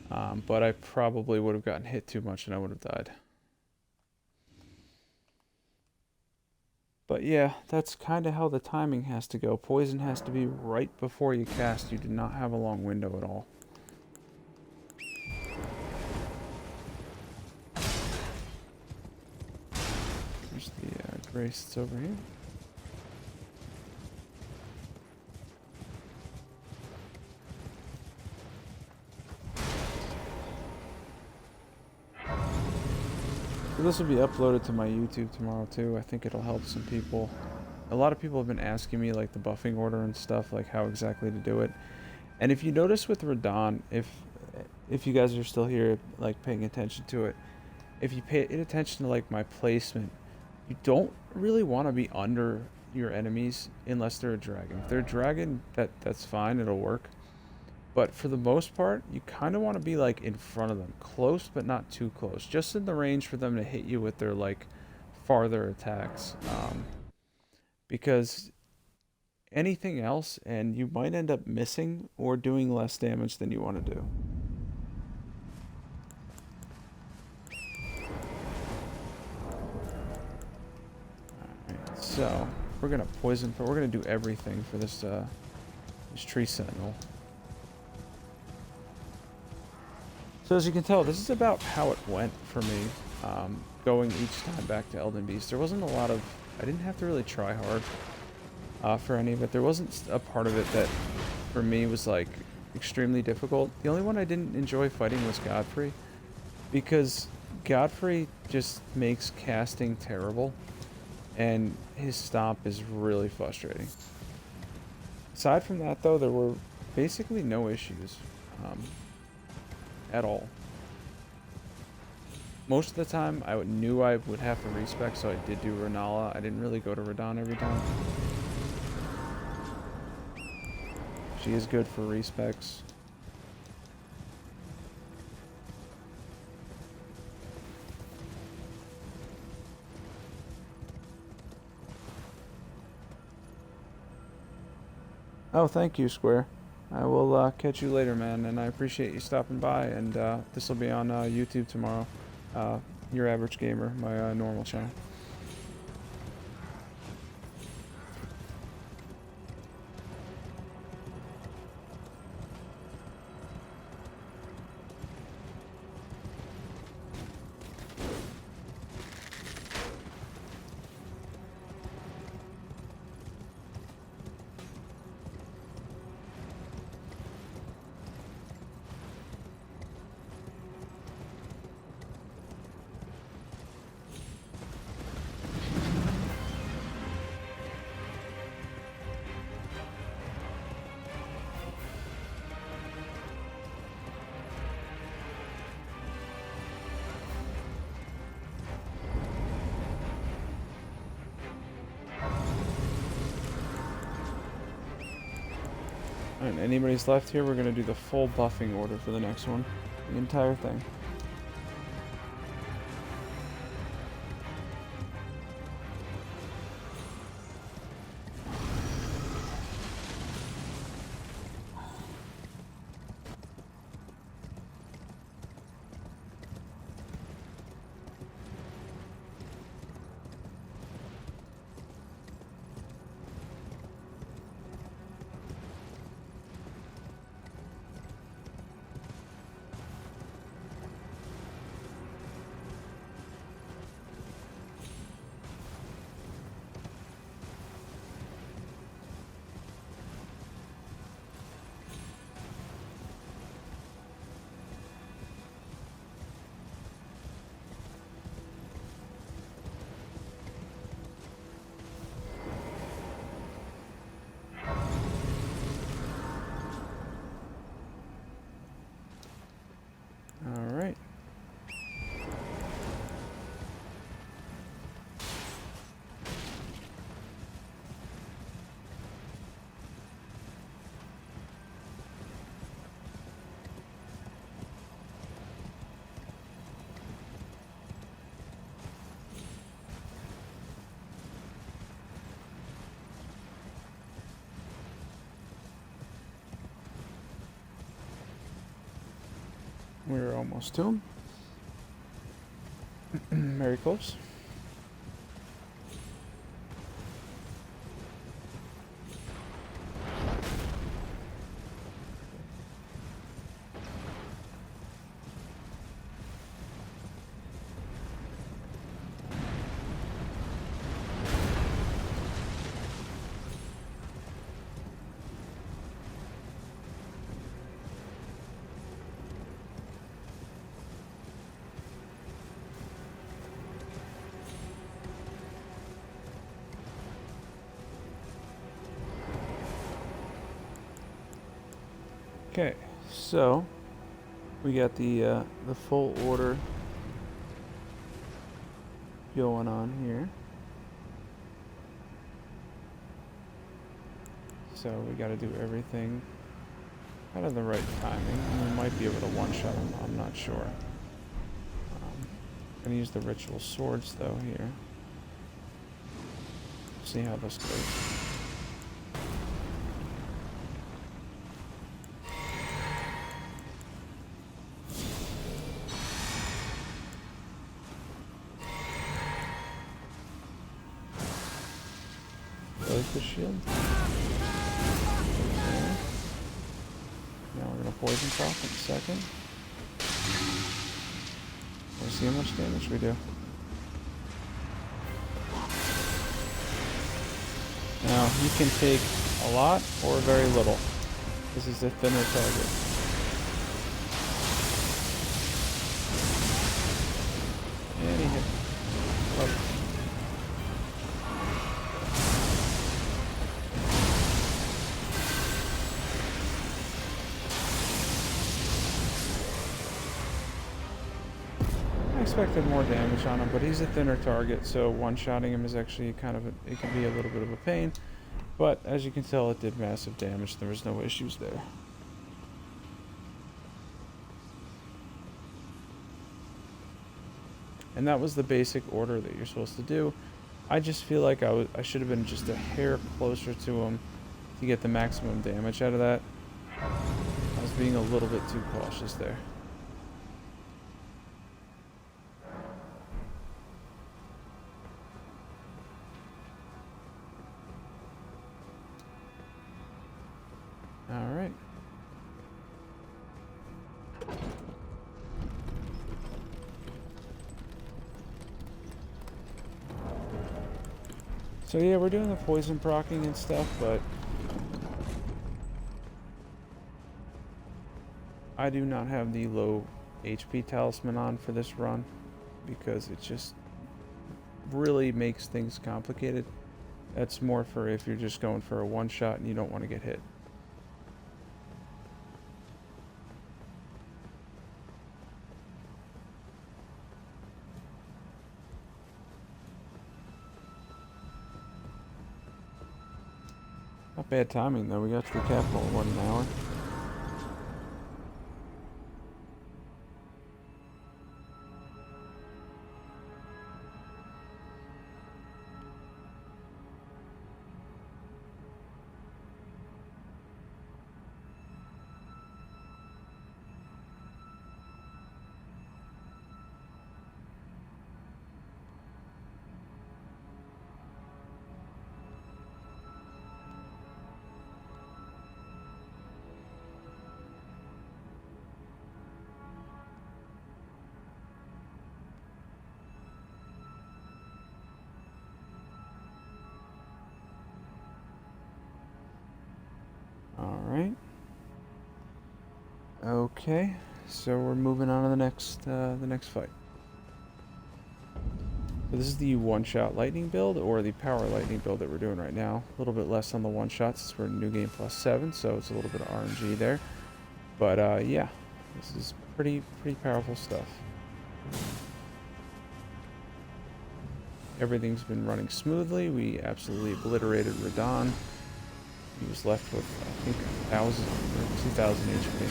But I probably would have gotten hit too much and I would have died. But yeah, that's kind of how the timing has to go. Poison has to be right before you cast. You do not have a long window at all. There's the Grace that's over here. So this will be uploaded to my YouTube tomorrow too. I think it'll help some people. A lot of people have been asking me like the buffing order and stuff, like how exactly to do it. And if you notice with Radon, if you guys are still here like paying attention to it, if you pay attention to like my placement, you don't really want to be under your enemies unless they're a dragon. If they're a dragon, that's fine, it'll work. But for the most part, you kind of want to be like in front of them, close but not too close, just in the range for them to hit you with their like farther attacks. Because anything else, and you might end up missing or doing less damage than you want to do. Alright, so we're gonna poison. We're gonna do everything for this tree sentinel. So as you can tell, this is about how it went for me, going each time back to Elden Beast. There wasn't a lot of... I didn't have to really try hard for any of it. There wasn't a part of it that, for me, was, like, extremely difficult. The only one I didn't enjoy fighting was Godfrey, because Godfrey just makes casting terrible, and his stomp is really frustrating. Aside from that, though, there were basically no issues. At all. Most of the time, I knew I would have to respec, so I did do Renala. I didn't really go to Radon every time. She is good for respecs. Oh, thank you, Square. I will catch you later, man, and I appreciate you stopping by. And this will be on YouTube tomorrow. Your Average Gamer, my normal channel. Alright, anybody's left here, we're gonna do the full buffing order for the next one. The entire thing. Alright. We're almost to him. Very close. Okay, so we got the full order going on here. So we got to do everything kind of the right timing. We might be able to one-shot them. I'm not sure. Gonna use the ritual swords though here. See how this goes. The shield. Okay. Now we're gonna poison proc in a second. We'll see how much damage we do. Now he can take a lot or very little. This is a thinner target. And he hit. Love it. I expected more damage on him, but he's a thinner target, so one-shotting him is actually kind of it can be a little bit of a pain. But as you can tell, it did massive damage. There was no issues there. And that was the basic order that you're supposed to do. I just feel like I should have been just a hair closer to him to get the maximum damage out of that. I was being a little bit too cautious there. All right. So yeah, we're doing the poison procking and stuff, but I do not have the low HP talisman on for this run because it just really makes things complicated. That's more for if you're just going for a one shot and you don't want to get hit. Not bad timing though, we got to the capital in 1 hour. Alright. Okay, so we're moving on to the next fight. So this is the one-shot lightning build, or the power lightning build that we're doing right now. A little bit less on the one-shots since we're in New Game Plus 7, so it's a little bit of RNG there. But yeah, this is pretty powerful stuff. Everything's been running smoothly. We absolutely obliterated Radon. He was left with, I think, 1,000 or 2,000 HP.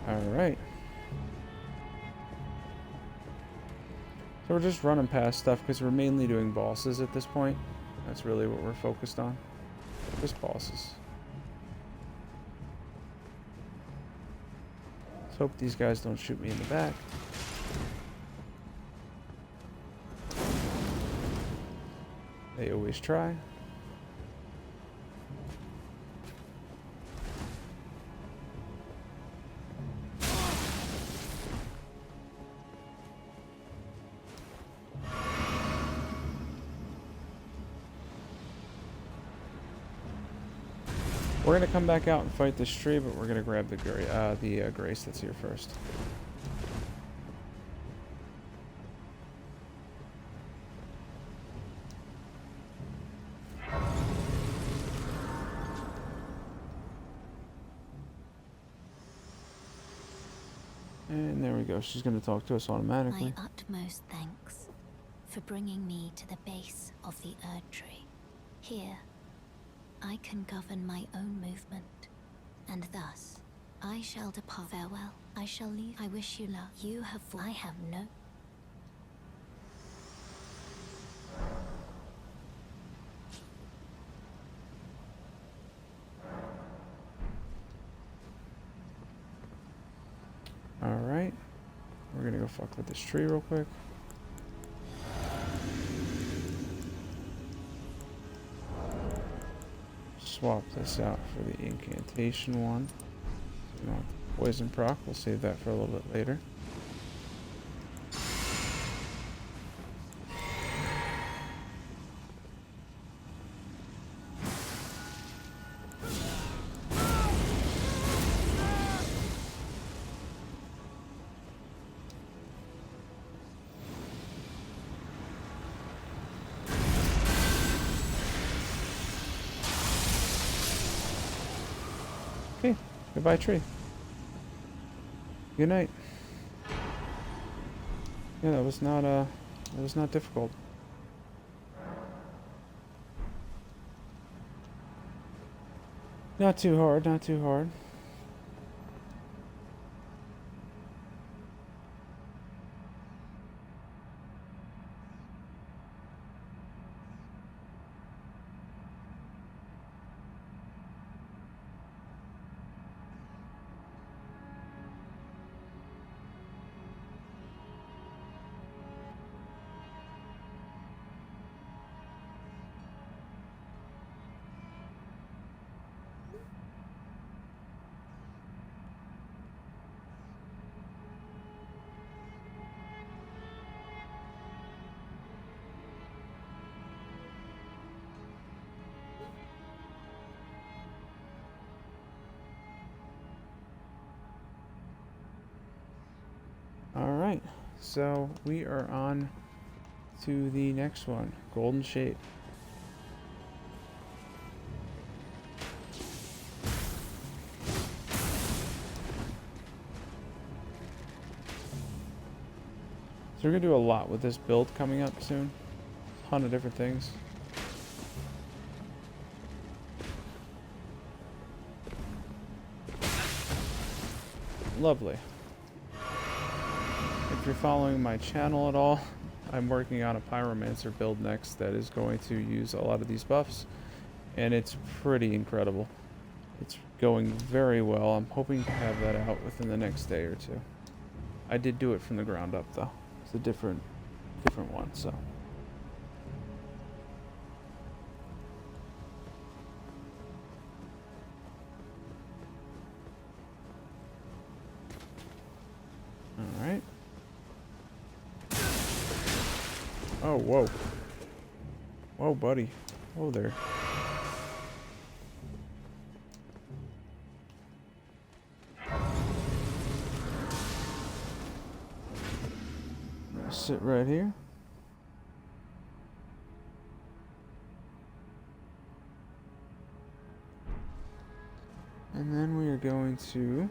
Alright. So we're just running past stuff because we're mainly doing bosses at this point. That's really what we're focused on. Just bosses. Let's hope these guys don't shoot me in the back. They always try. We're gonna come back out and fight this tree, but we're gonna grab the Grace that's here first. And there we go. She's gonna talk to us automatically.
My utmost thanks for bringing me to the base of the Erd Tree. Here, I can govern my own movement, and thus, I shall depart. Farewell. I shall leave. I wish you luck. You have I have no...
Alright. We're gonna go fuck with this tree real quick. Swap this out for the incantation one. We don't have the poison proc. We'll save that for a little bit later. Okay, goodbye tree. Good night. Yeah, that was not difficult. Not too hard, not too hard. Alright, so we are on to the next one, Golden Shade. So we're going to do a lot with this build coming up soon. A ton of different things. Lovely. If you're following my channel at all, I'm working on a Pyromancer build next that is going to use a lot of these buffs, and it's pretty incredible. It's going very well. I'm hoping to have that out within the next day or two. I did do it from the ground up though. It's a different one, so. All right. Oh, whoa. Whoa, buddy. Whoa there. I'm gonna sit right here. And then we are going to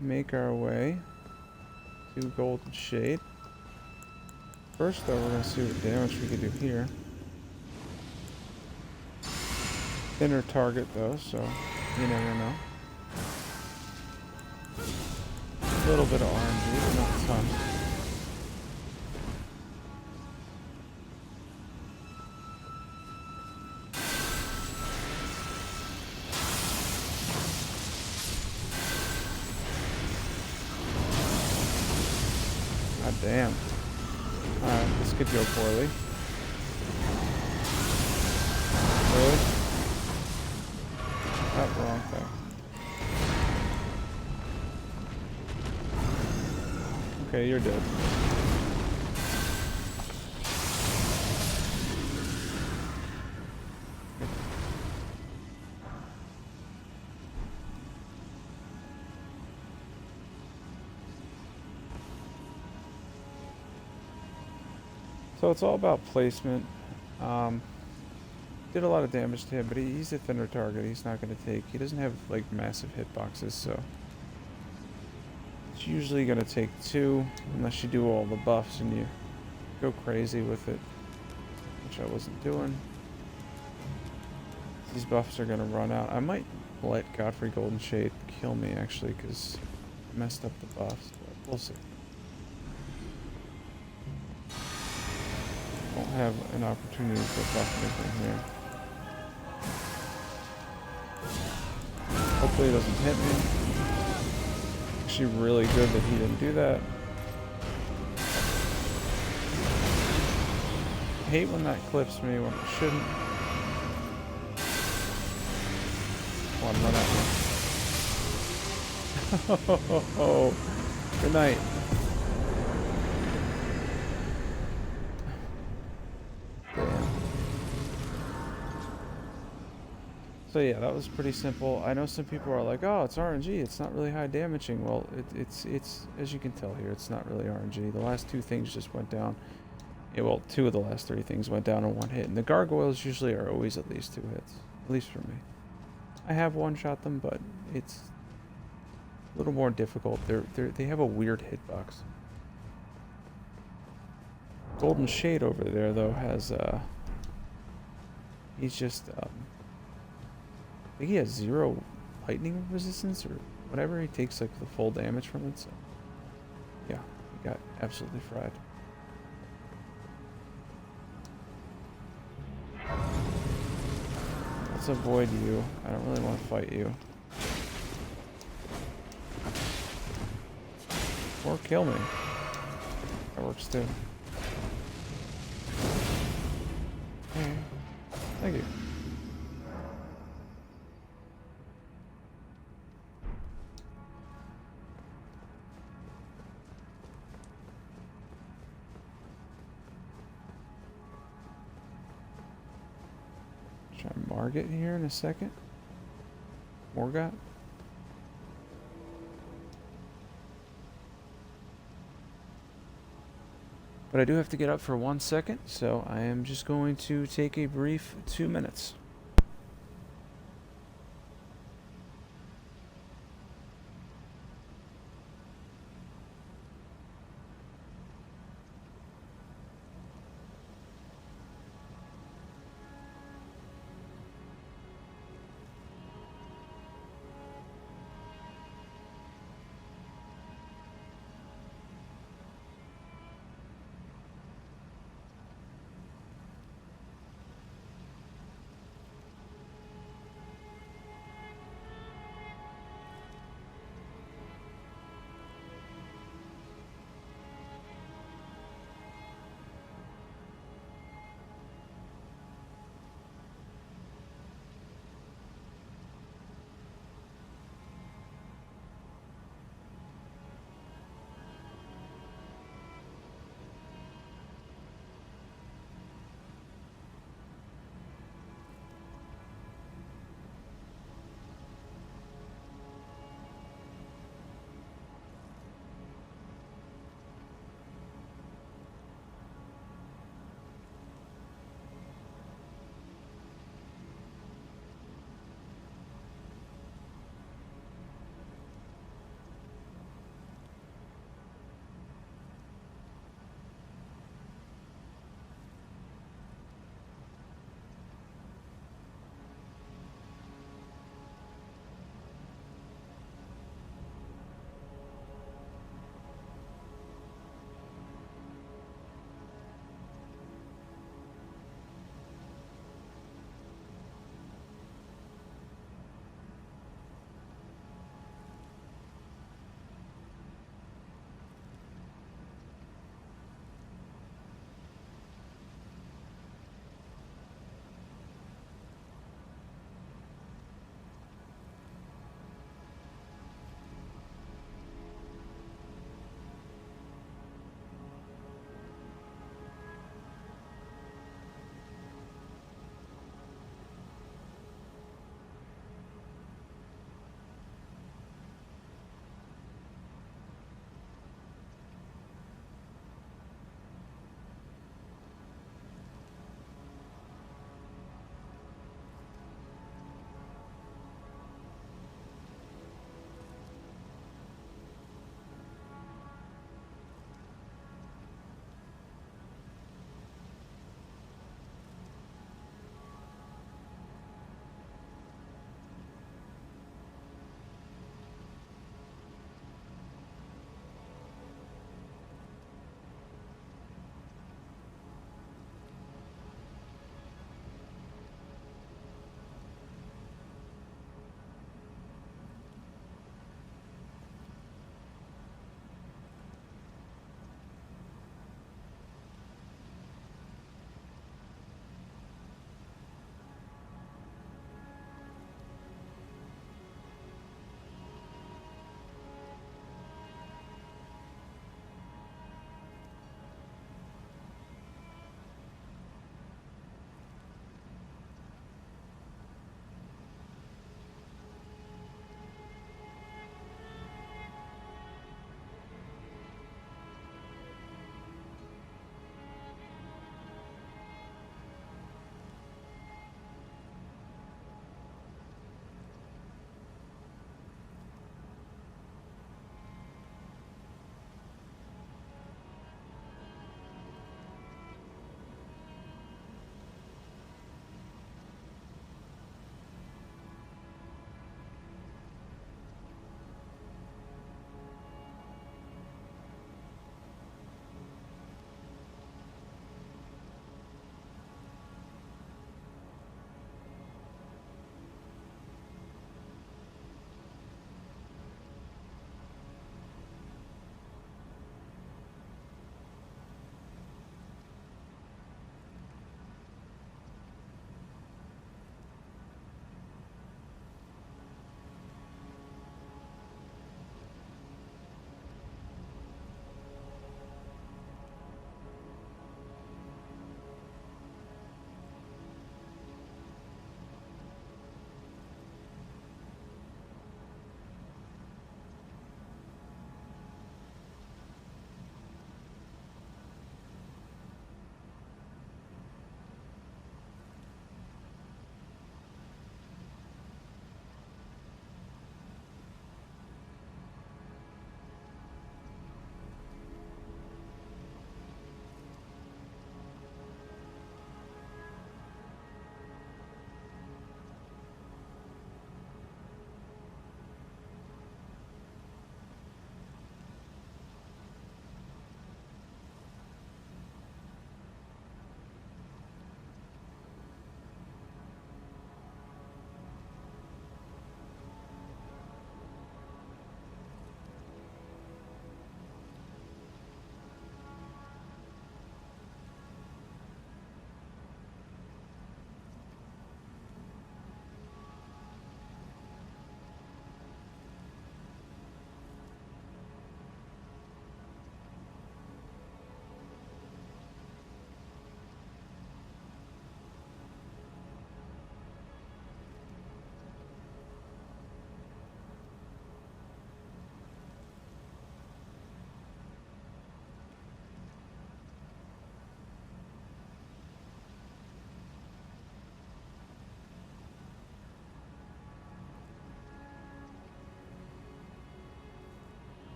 make our way to Golden Shade. First though, we're going to see what damage we can do here. Thinner target though, so you never know. A little bit of RNG, but not a ton. God damn. Alright, this could go poorly. Really? Oh, wrong thing. Okay, you're dead. So it's all about placement. Did a lot of damage to him, but he's a thinner target. He's not going to take... He doesn't have, like, massive hitboxes, so... It's usually going to take 2, unless you do all the buffs and you go crazy with it, which I wasn't doing. These buffs are going to run out. I might let Godfrey Golden Shade kill me, actually, because I messed up the buffs, but we'll see. Won't have an opportunity to buff anything here. Hopefully he doesn't hit me. Actually really good that he didn't do that. I hate when that clips me when it shouldn't. Come on, run at me. Oh, good night. So yeah, that was pretty simple. I know some people are like, oh, it's RNG, it's not really high damaging. Well, it's as you can tell here, it's not really RNG. The last 2 things just went down. Yeah, well, 2 of the last 3 things went down in 1 hit. And the gargoyles usually are always at least 2 hits. At least for me. I have one-shot them, but it's a little more difficult. They have a weird hitbox. Golden Shade over there, though, has, he's just, I think he has 0 lightning resistance or whatever. He takes like the full damage from it. So yeah, he got absolutely fried. Let's avoid you. I don't really want to fight you. Or kill me. That works too. Okay. Thank you. Try Margit here in a second. Morgot. But I do have to get up for 1 second, so I am just going to take a brief 2 minutes.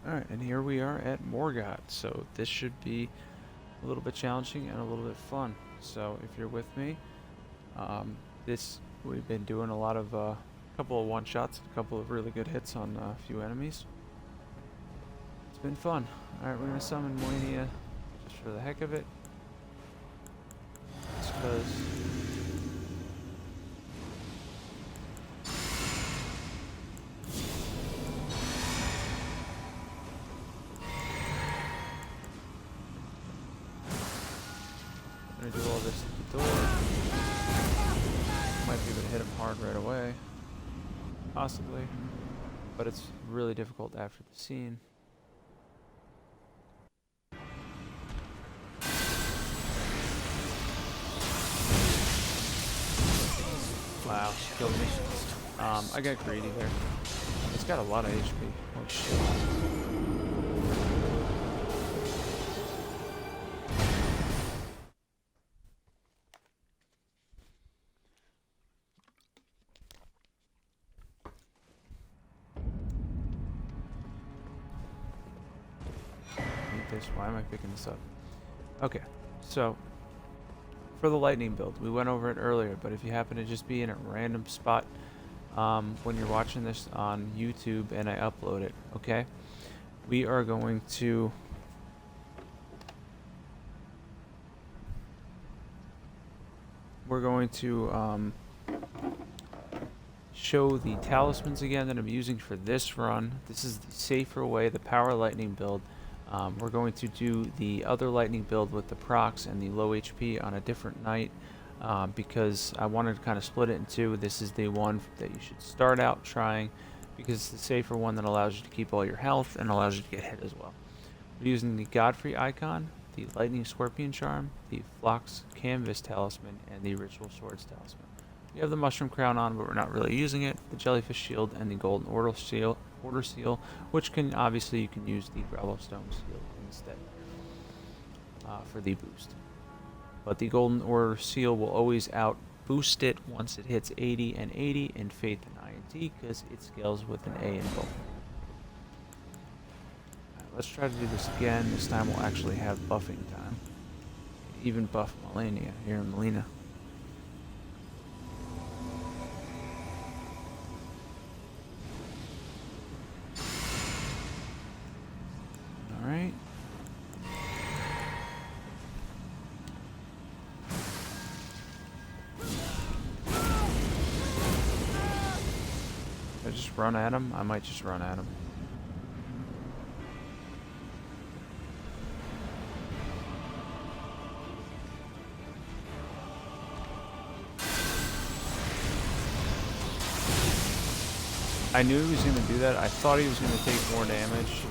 Alright, and here we are at Morgoth, so this should be a little bit challenging and a little bit fun. So if you're with me, we've been doing a lot of couple of one-shots, a couple of really good hits on a few enemies. It's been fun. Alright, we're gonna summon Moenia just for the heck of it. Just because. I'm gonna do all this at the door. Might be able to hit him hard right away. Possibly. But it's really difficult after the scene. Wow, killed me. I got greedy there. It's got a lot of HP. Oh shit. Why am I picking this up? Okay, so for the lightning build, we went over it earlier, but if you happen to just be in a random spot when you're watching this on YouTube and I upload it, okay, we are going to show the talismans again that I'm using for this run. This is the safer way, the power lightning build. We're going to do the other lightning build with the procs and the low HP on a different night because I wanted to kind of split it in two. This is the one that you should start out trying because it's the safer one that allows you to keep all your health and allows you to get hit as well. We're using the Godfrey icon, the Lightning Scorpion Charm, the Phlox Canvas Talisman, and the Ritual Swords Talisman. We have the Mushroom Crown on, but we're not really using it, the Jellyfish Shield, and the Golden Order Seal, which can obviously you can use the Growlstone Seal instead for the boost. But the Golden Order Seal will always out boost it once it hits 80 and 80 in Faith and INT because it scales with an A in both. Alright, let's try to do this again. This time we'll actually have buffing time. Even buff Melania here in Melina. Alright. I just run at him? I might just run at him. I knew he was going to do that. I thought he was going to take more damage.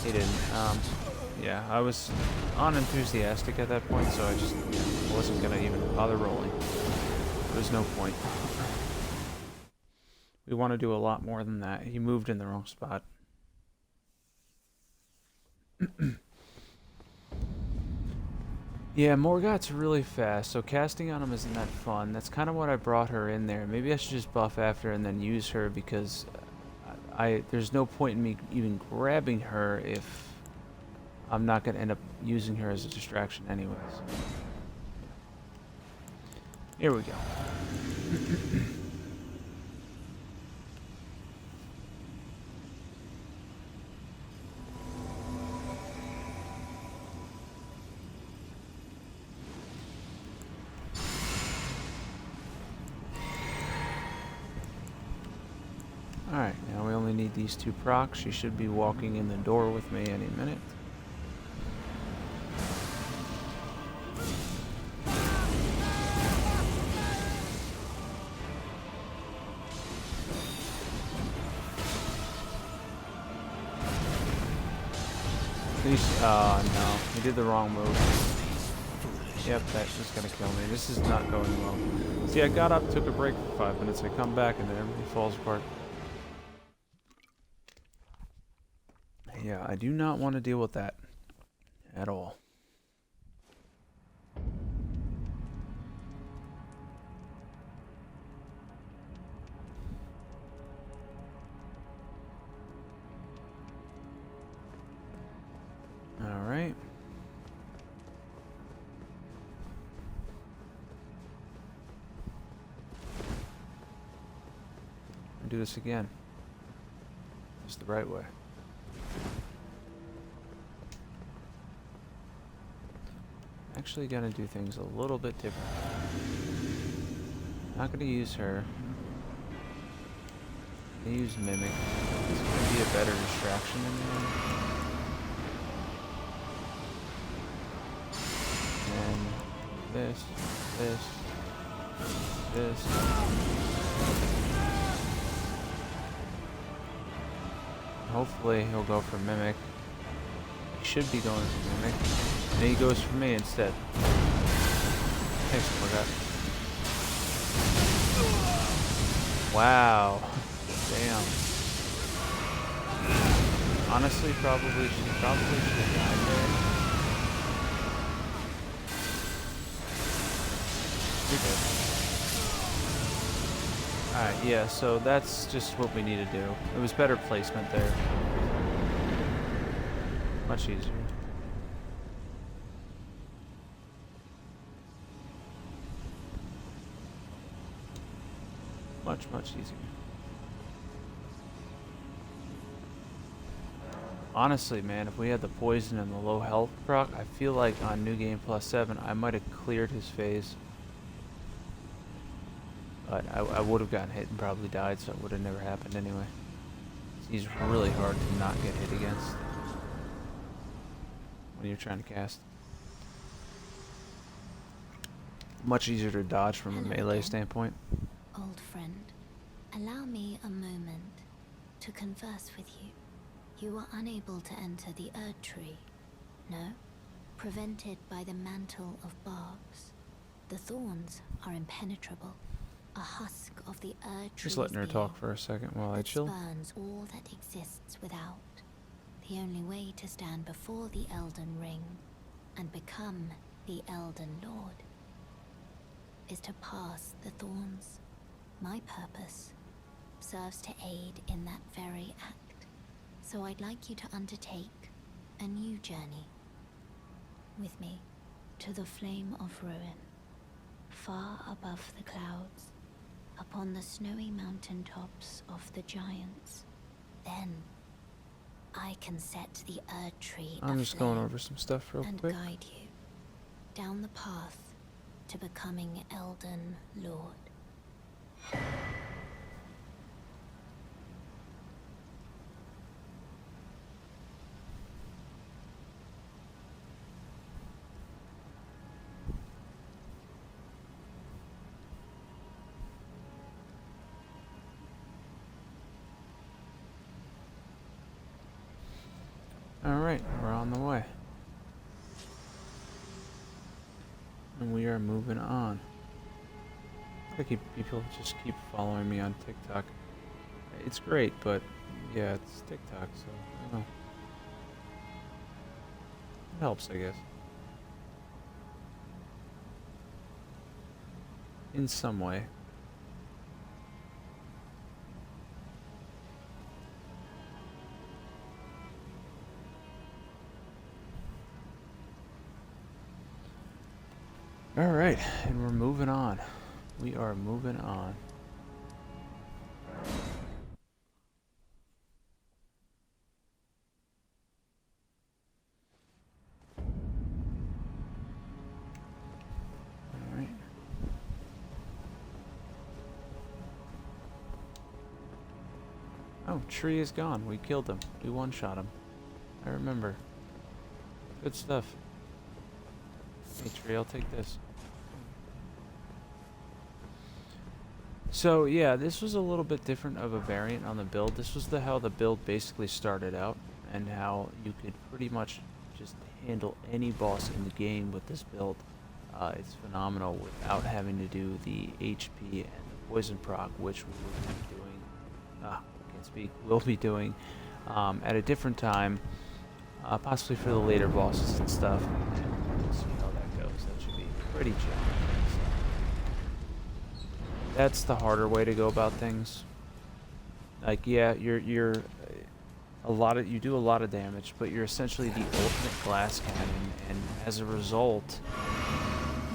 He didn't. Yeah, I was unenthusiastic at that point, so I just wasn't going to even bother rolling. There was no point. We want to do a lot more than that. He moved in the wrong spot. Yeah, Morgoth's really fast, so casting on him isn't that fun. That's kind of what I brought her in there. Maybe I should just buff after and then use her because there's no point in me even grabbing her if I'm not going to end up using her as a distraction anyways. Here we go. Alright, now we only need these two procs. She should be walking in the door with me any minute. No, he did the wrong move. Yep, that's just gonna kill me. This is not going well. See, I got up, took a break for 5 minutes, I come back and then everything falls apart. Yeah, I do not want to deal with that at all. do this again. Just the right way. Actually gonna do things a little bit different. Not gonna use her. Gonna use Mimic. It's gonna be a better distraction in the end. And this. Hopefully he'll go for Mimic. He should be going for Mimic. And he goes for me instead. Thanks, poor guy. Wow. Damn. Honestly, probably should have died there. You're good. Alright, yeah, so that's just what we need to do. It was better placement there. Much easier. Much easier. Honestly, man, if we had the poison and the low health proc, I feel like on New Game Plus 7, I might have cleared his phase. But I would have gotten hit and probably died, so it would have never happened anyway. He's really hard to not get hit against when you're trying to cast. Much easier to dodge from a melee standpoint.
Old friend, allow me a moment to converse with you. You were unable to enter the Erd Tree, no? Prevented by the mantle of barbs. The thorns are impenetrable. A husk of the Erd Tree.
Just letting her talk for a second while I chill.
Spurns all that exists without. The only way to stand before the Elden Ring and become the Elden Lord is to pass the thorns. My purpose serves to aid in that very act. So I'd like you to undertake a new journey with me to the Flame of Ruin, far above the clouds, upon the snowy mountain tops of the giants. Then I can set the Erd Tree
I'm just going over some stuff real
and
quick.
guide you down the path to becoming Elden Lord.
Alright, we're on the way. And we are moving on. People just keep following me on TikTok. It's great, but yeah, it's TikTok, so I don't know. It helps, I guess. In some way. Alright, and we're moving on. We are moving on. Alright. Oh, tree is gone. We killed him. We one-shot him. I remember. Good stuff. Hey, tree, I'll take this. So yeah, this was a little bit different of a variant on the build. This was how the build basically started out, and how you could pretty much just handle any boss in the game with this build. It's phenomenal without having to do the HP and the poison proc, which we will be doing. I can't speak. We'll be doing at a different time, possibly for the later bosses and stuff. And we'll see how that goes. That should be pretty challenging. That's the harder way to go about things. Like, yeah, you do a lot of damage, but you're essentially the ultimate glass cannon, and as a result,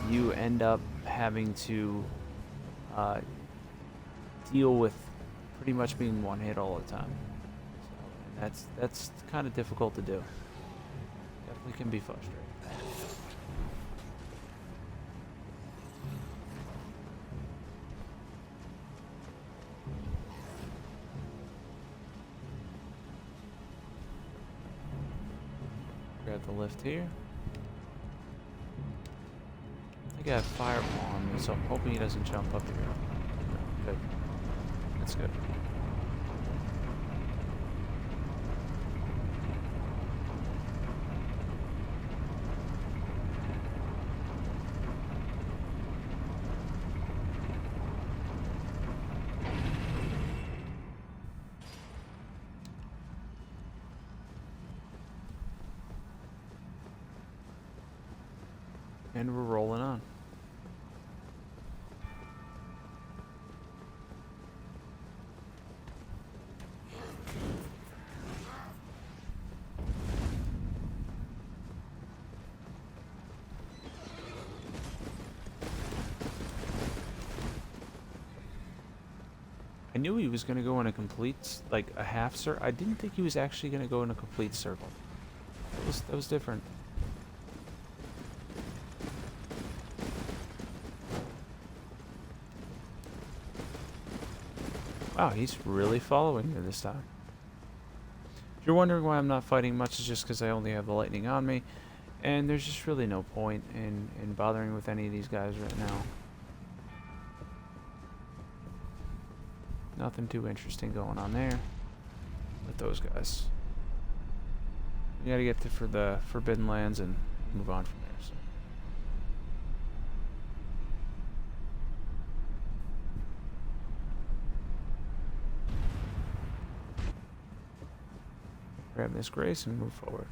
you end up having to deal with pretty much being one hit all the time. So, and that's kind of difficult to do. Definitely can be frustrating. Grab the lift here. I think I have fireball on me, so I'm hoping he doesn't jump up here. No, good. That's good. And we're rolling on. I knew he was going to go in a complete, like a half circle. I didn't think he was actually going to go in a complete circle. That was different. Wow, he's really following me this time. If you're wondering why I'm not fighting much, it's just because I only have the lightning on me. And there's just really no point in bothering with any of these guys right now. Nothing too interesting going on there with those guys. We gotta get to for the Forbidden Lands and move on from there. So. Grab this grace and move forward.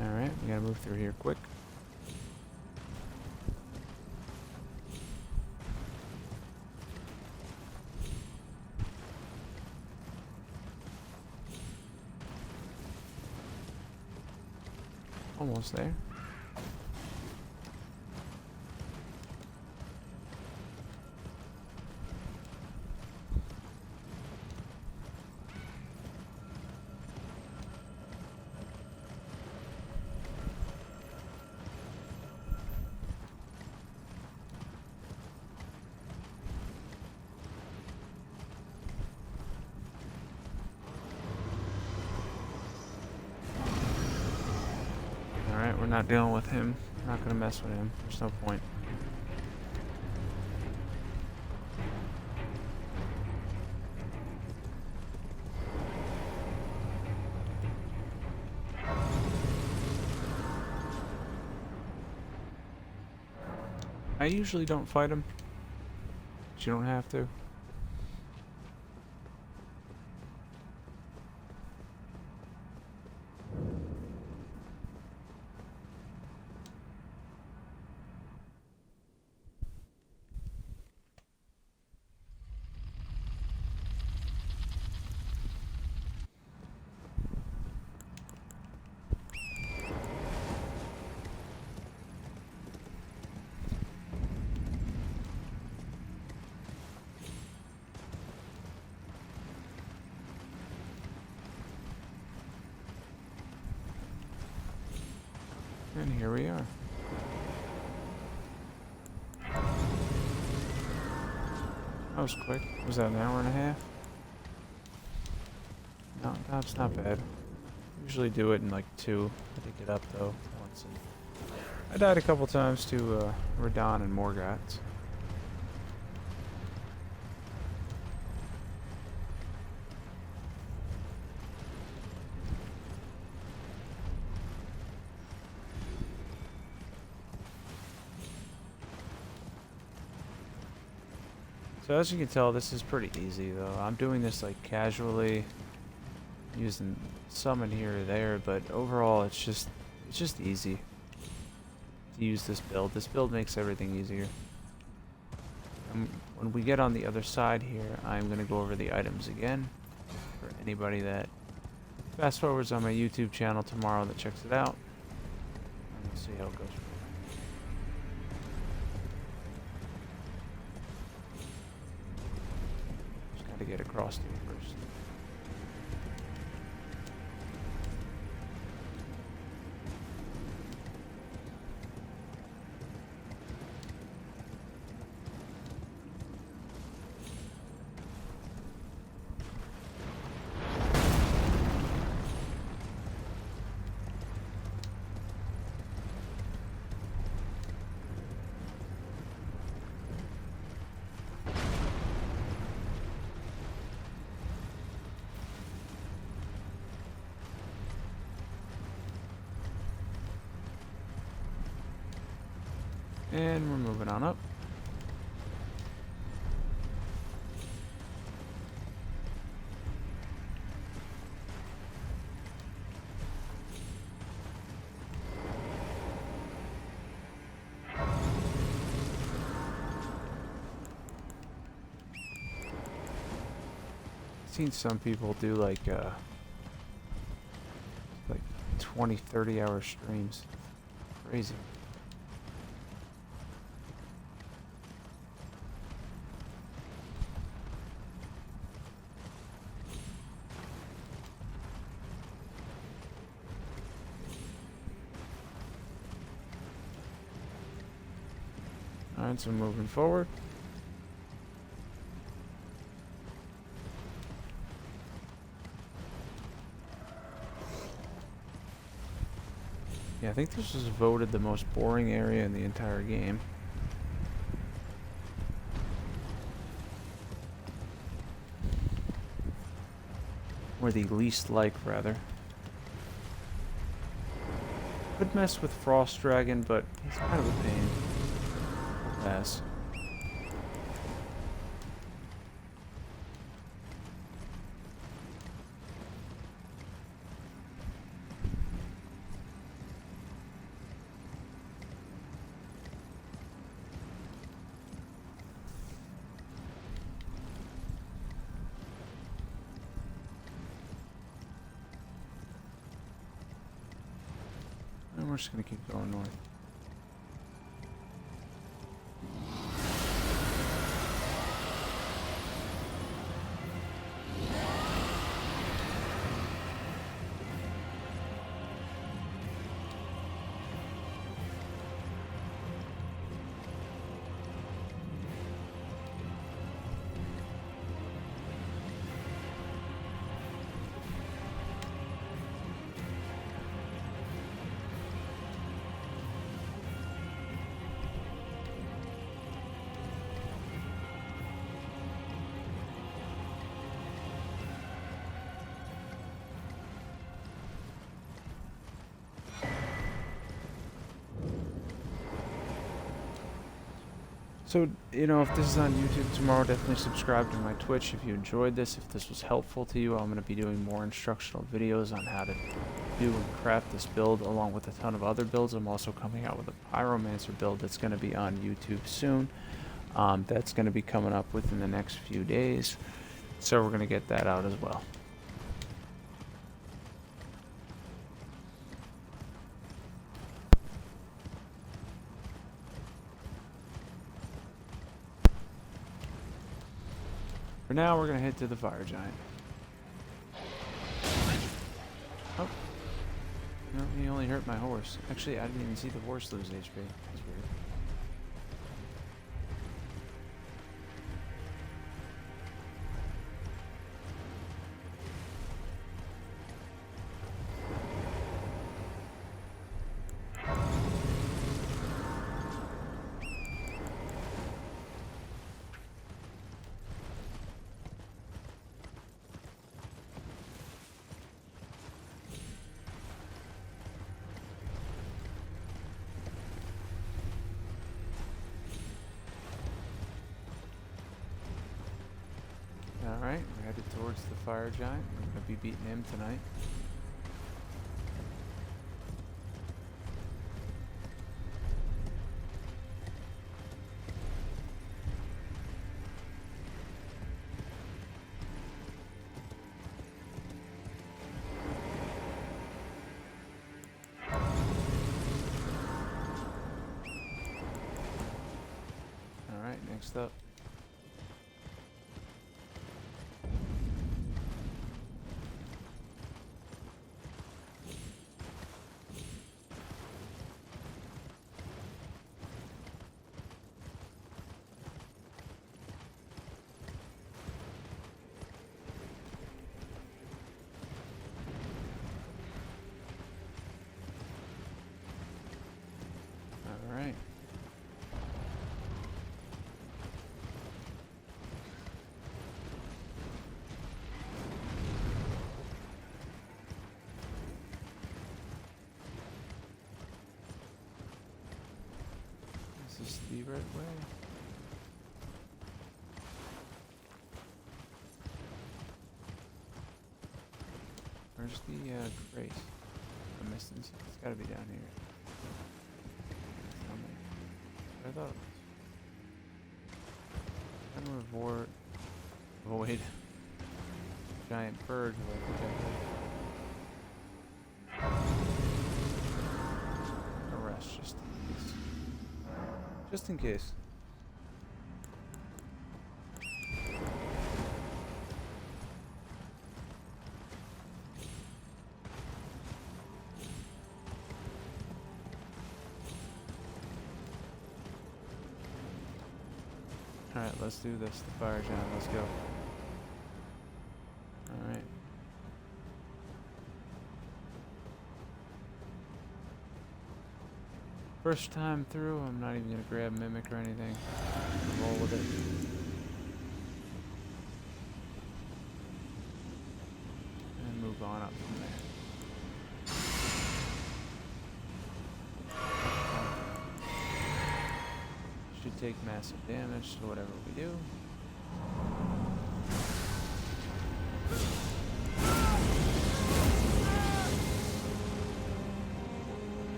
Alright, we gotta move through here quick. Almost there. Alright, we're not dealing with him. We're not gonna mess with him. There's no point. I usually don't fight him, but you don't have to. And here we are. That was quick. Was that an hour and a half? No, that's not bad. Usually do it in like 2. I did get up though once. And I died a couple times to Radon and Morgott.
So as you can tell, this is pretty easy though. I'm doing this like casually, using summon here or there, but overall it's just easy to use this build. This build makes everything easier. When we get on the other side here, I'm going to go over the items again for anybody that fast forwards on my YouTube channel tomorrow that checks it out. And we'll see how it goes. Just got to get across to you first. And we're moving on up. I've seen some people do like 20, 30-hour streams. Crazy. Alright, so moving forward. Yeah, I think this was voted the most boring area in the entire game. Or the least like, rather. Could mess with Frost Dragon, but he's kind of a pain. Pass. And we're just gonna keep going north. So, you know, if this is on YouTube tomorrow, definitely subscribe to my Twitch if you enjoyed this. If this was helpful to you, I'm going to be doing more instructional videos on how to do and craft this build, along with a ton of other builds. I'm also coming out with a Pyromancer build that's going to be on YouTube soon. That's going to be coming up within the next few days. So we're going to get that out as well. For now, we're going to head to the Fire Giant. Oh. No, he only hurt my horse. Actually, I didn't even see the horse lose HP. That's weird.
towards the fire giant. We're going to be beating him tonight. Alright, next up. Alright. Is this the right way? Where's the grace? I'm missing. It's gotta be down here. Down there. I thought it was. I'm gonna avoid giant bird who I think I heard. Arrest just in case. Just in case. Alright, let's do this. The fire giant, let's go. Alright. First time through, I'm not even gonna grab Mimic or anything. Roll with it. And move on up from there. Should take massive damage to whatever we do.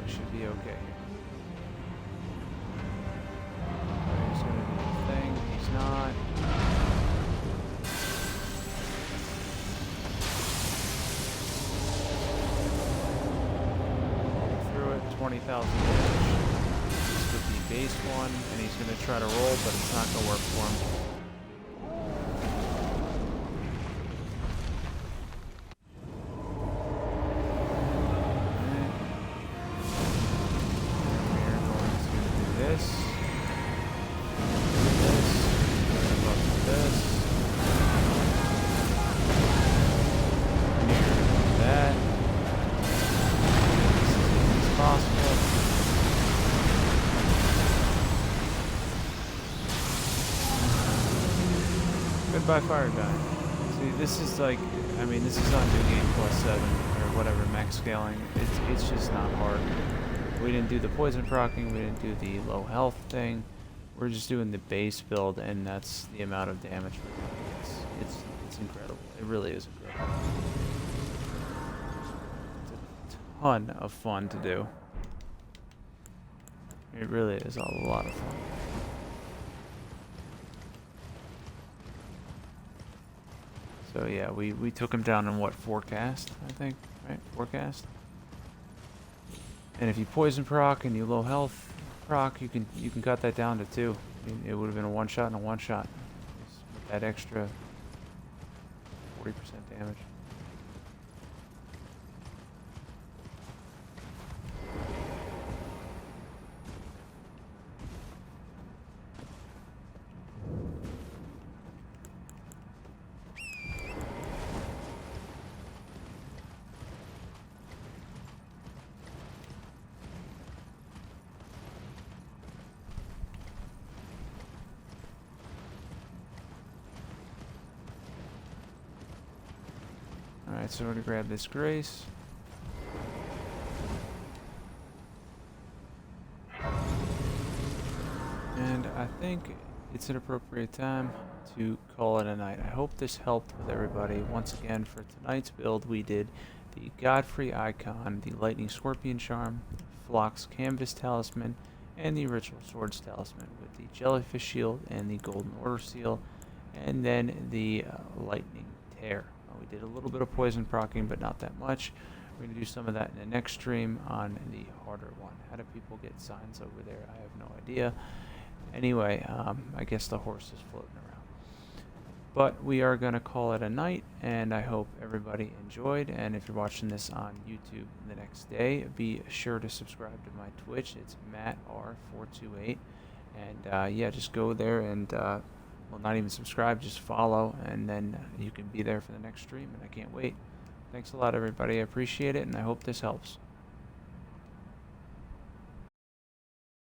We should be okay. He's gonna do his thing. He's not. Through it, 20,000 damage. With the base one, and he's going to try to roll, but it's not going to work for him. We're going to do this. This. That. As easy as possible. Goodbye, fire giant. See, this is like, I mean, this is on New Game +7 or whatever max scaling. It's just not hard. We didn't do the poison proccing. We didn't do the low health thing. We're just doing the base build, and that's the amount of damage we're doing. It's incredible. It really is incredible. It's a ton of fun to do. It really is a lot of fun. So yeah, we took him down in what, forecast, I think, right? Forecast. And if you poison proc and you low health proc, you can cut that down to 2. I mean, it would have been a one shot and a one shot. With that extra 40% damage. Alright, so we're going to grab this grace. And I think it's an appropriate time to call it a night. I hope this helped with everybody. Once again, for tonight's build, we did the Godfrey Icon, the Lightning Scorpion Charm, Phlox Canvas Talisman, and the Ritual Swords Talisman with the Jellyfish Shield and the Golden Order Seal, and then the Lightning Tear. We did a little bit of poison proccing, but not that much. We're going to do some of that in the next stream on the harder one. How do people get signs over there? I have no idea. Anyway, I guess the horse is floating around. But we are going to call it a night, and I hope everybody enjoyed. And if you're watching this on YouTube the next day, be sure to subscribe to my Twitch. It's MattR428. And yeah, just go there and, well, not even subscribe, just follow, and then you can be there for the next stream. And I can't wait. Thanks a lot, everybody. I appreciate it, and I hope this helps.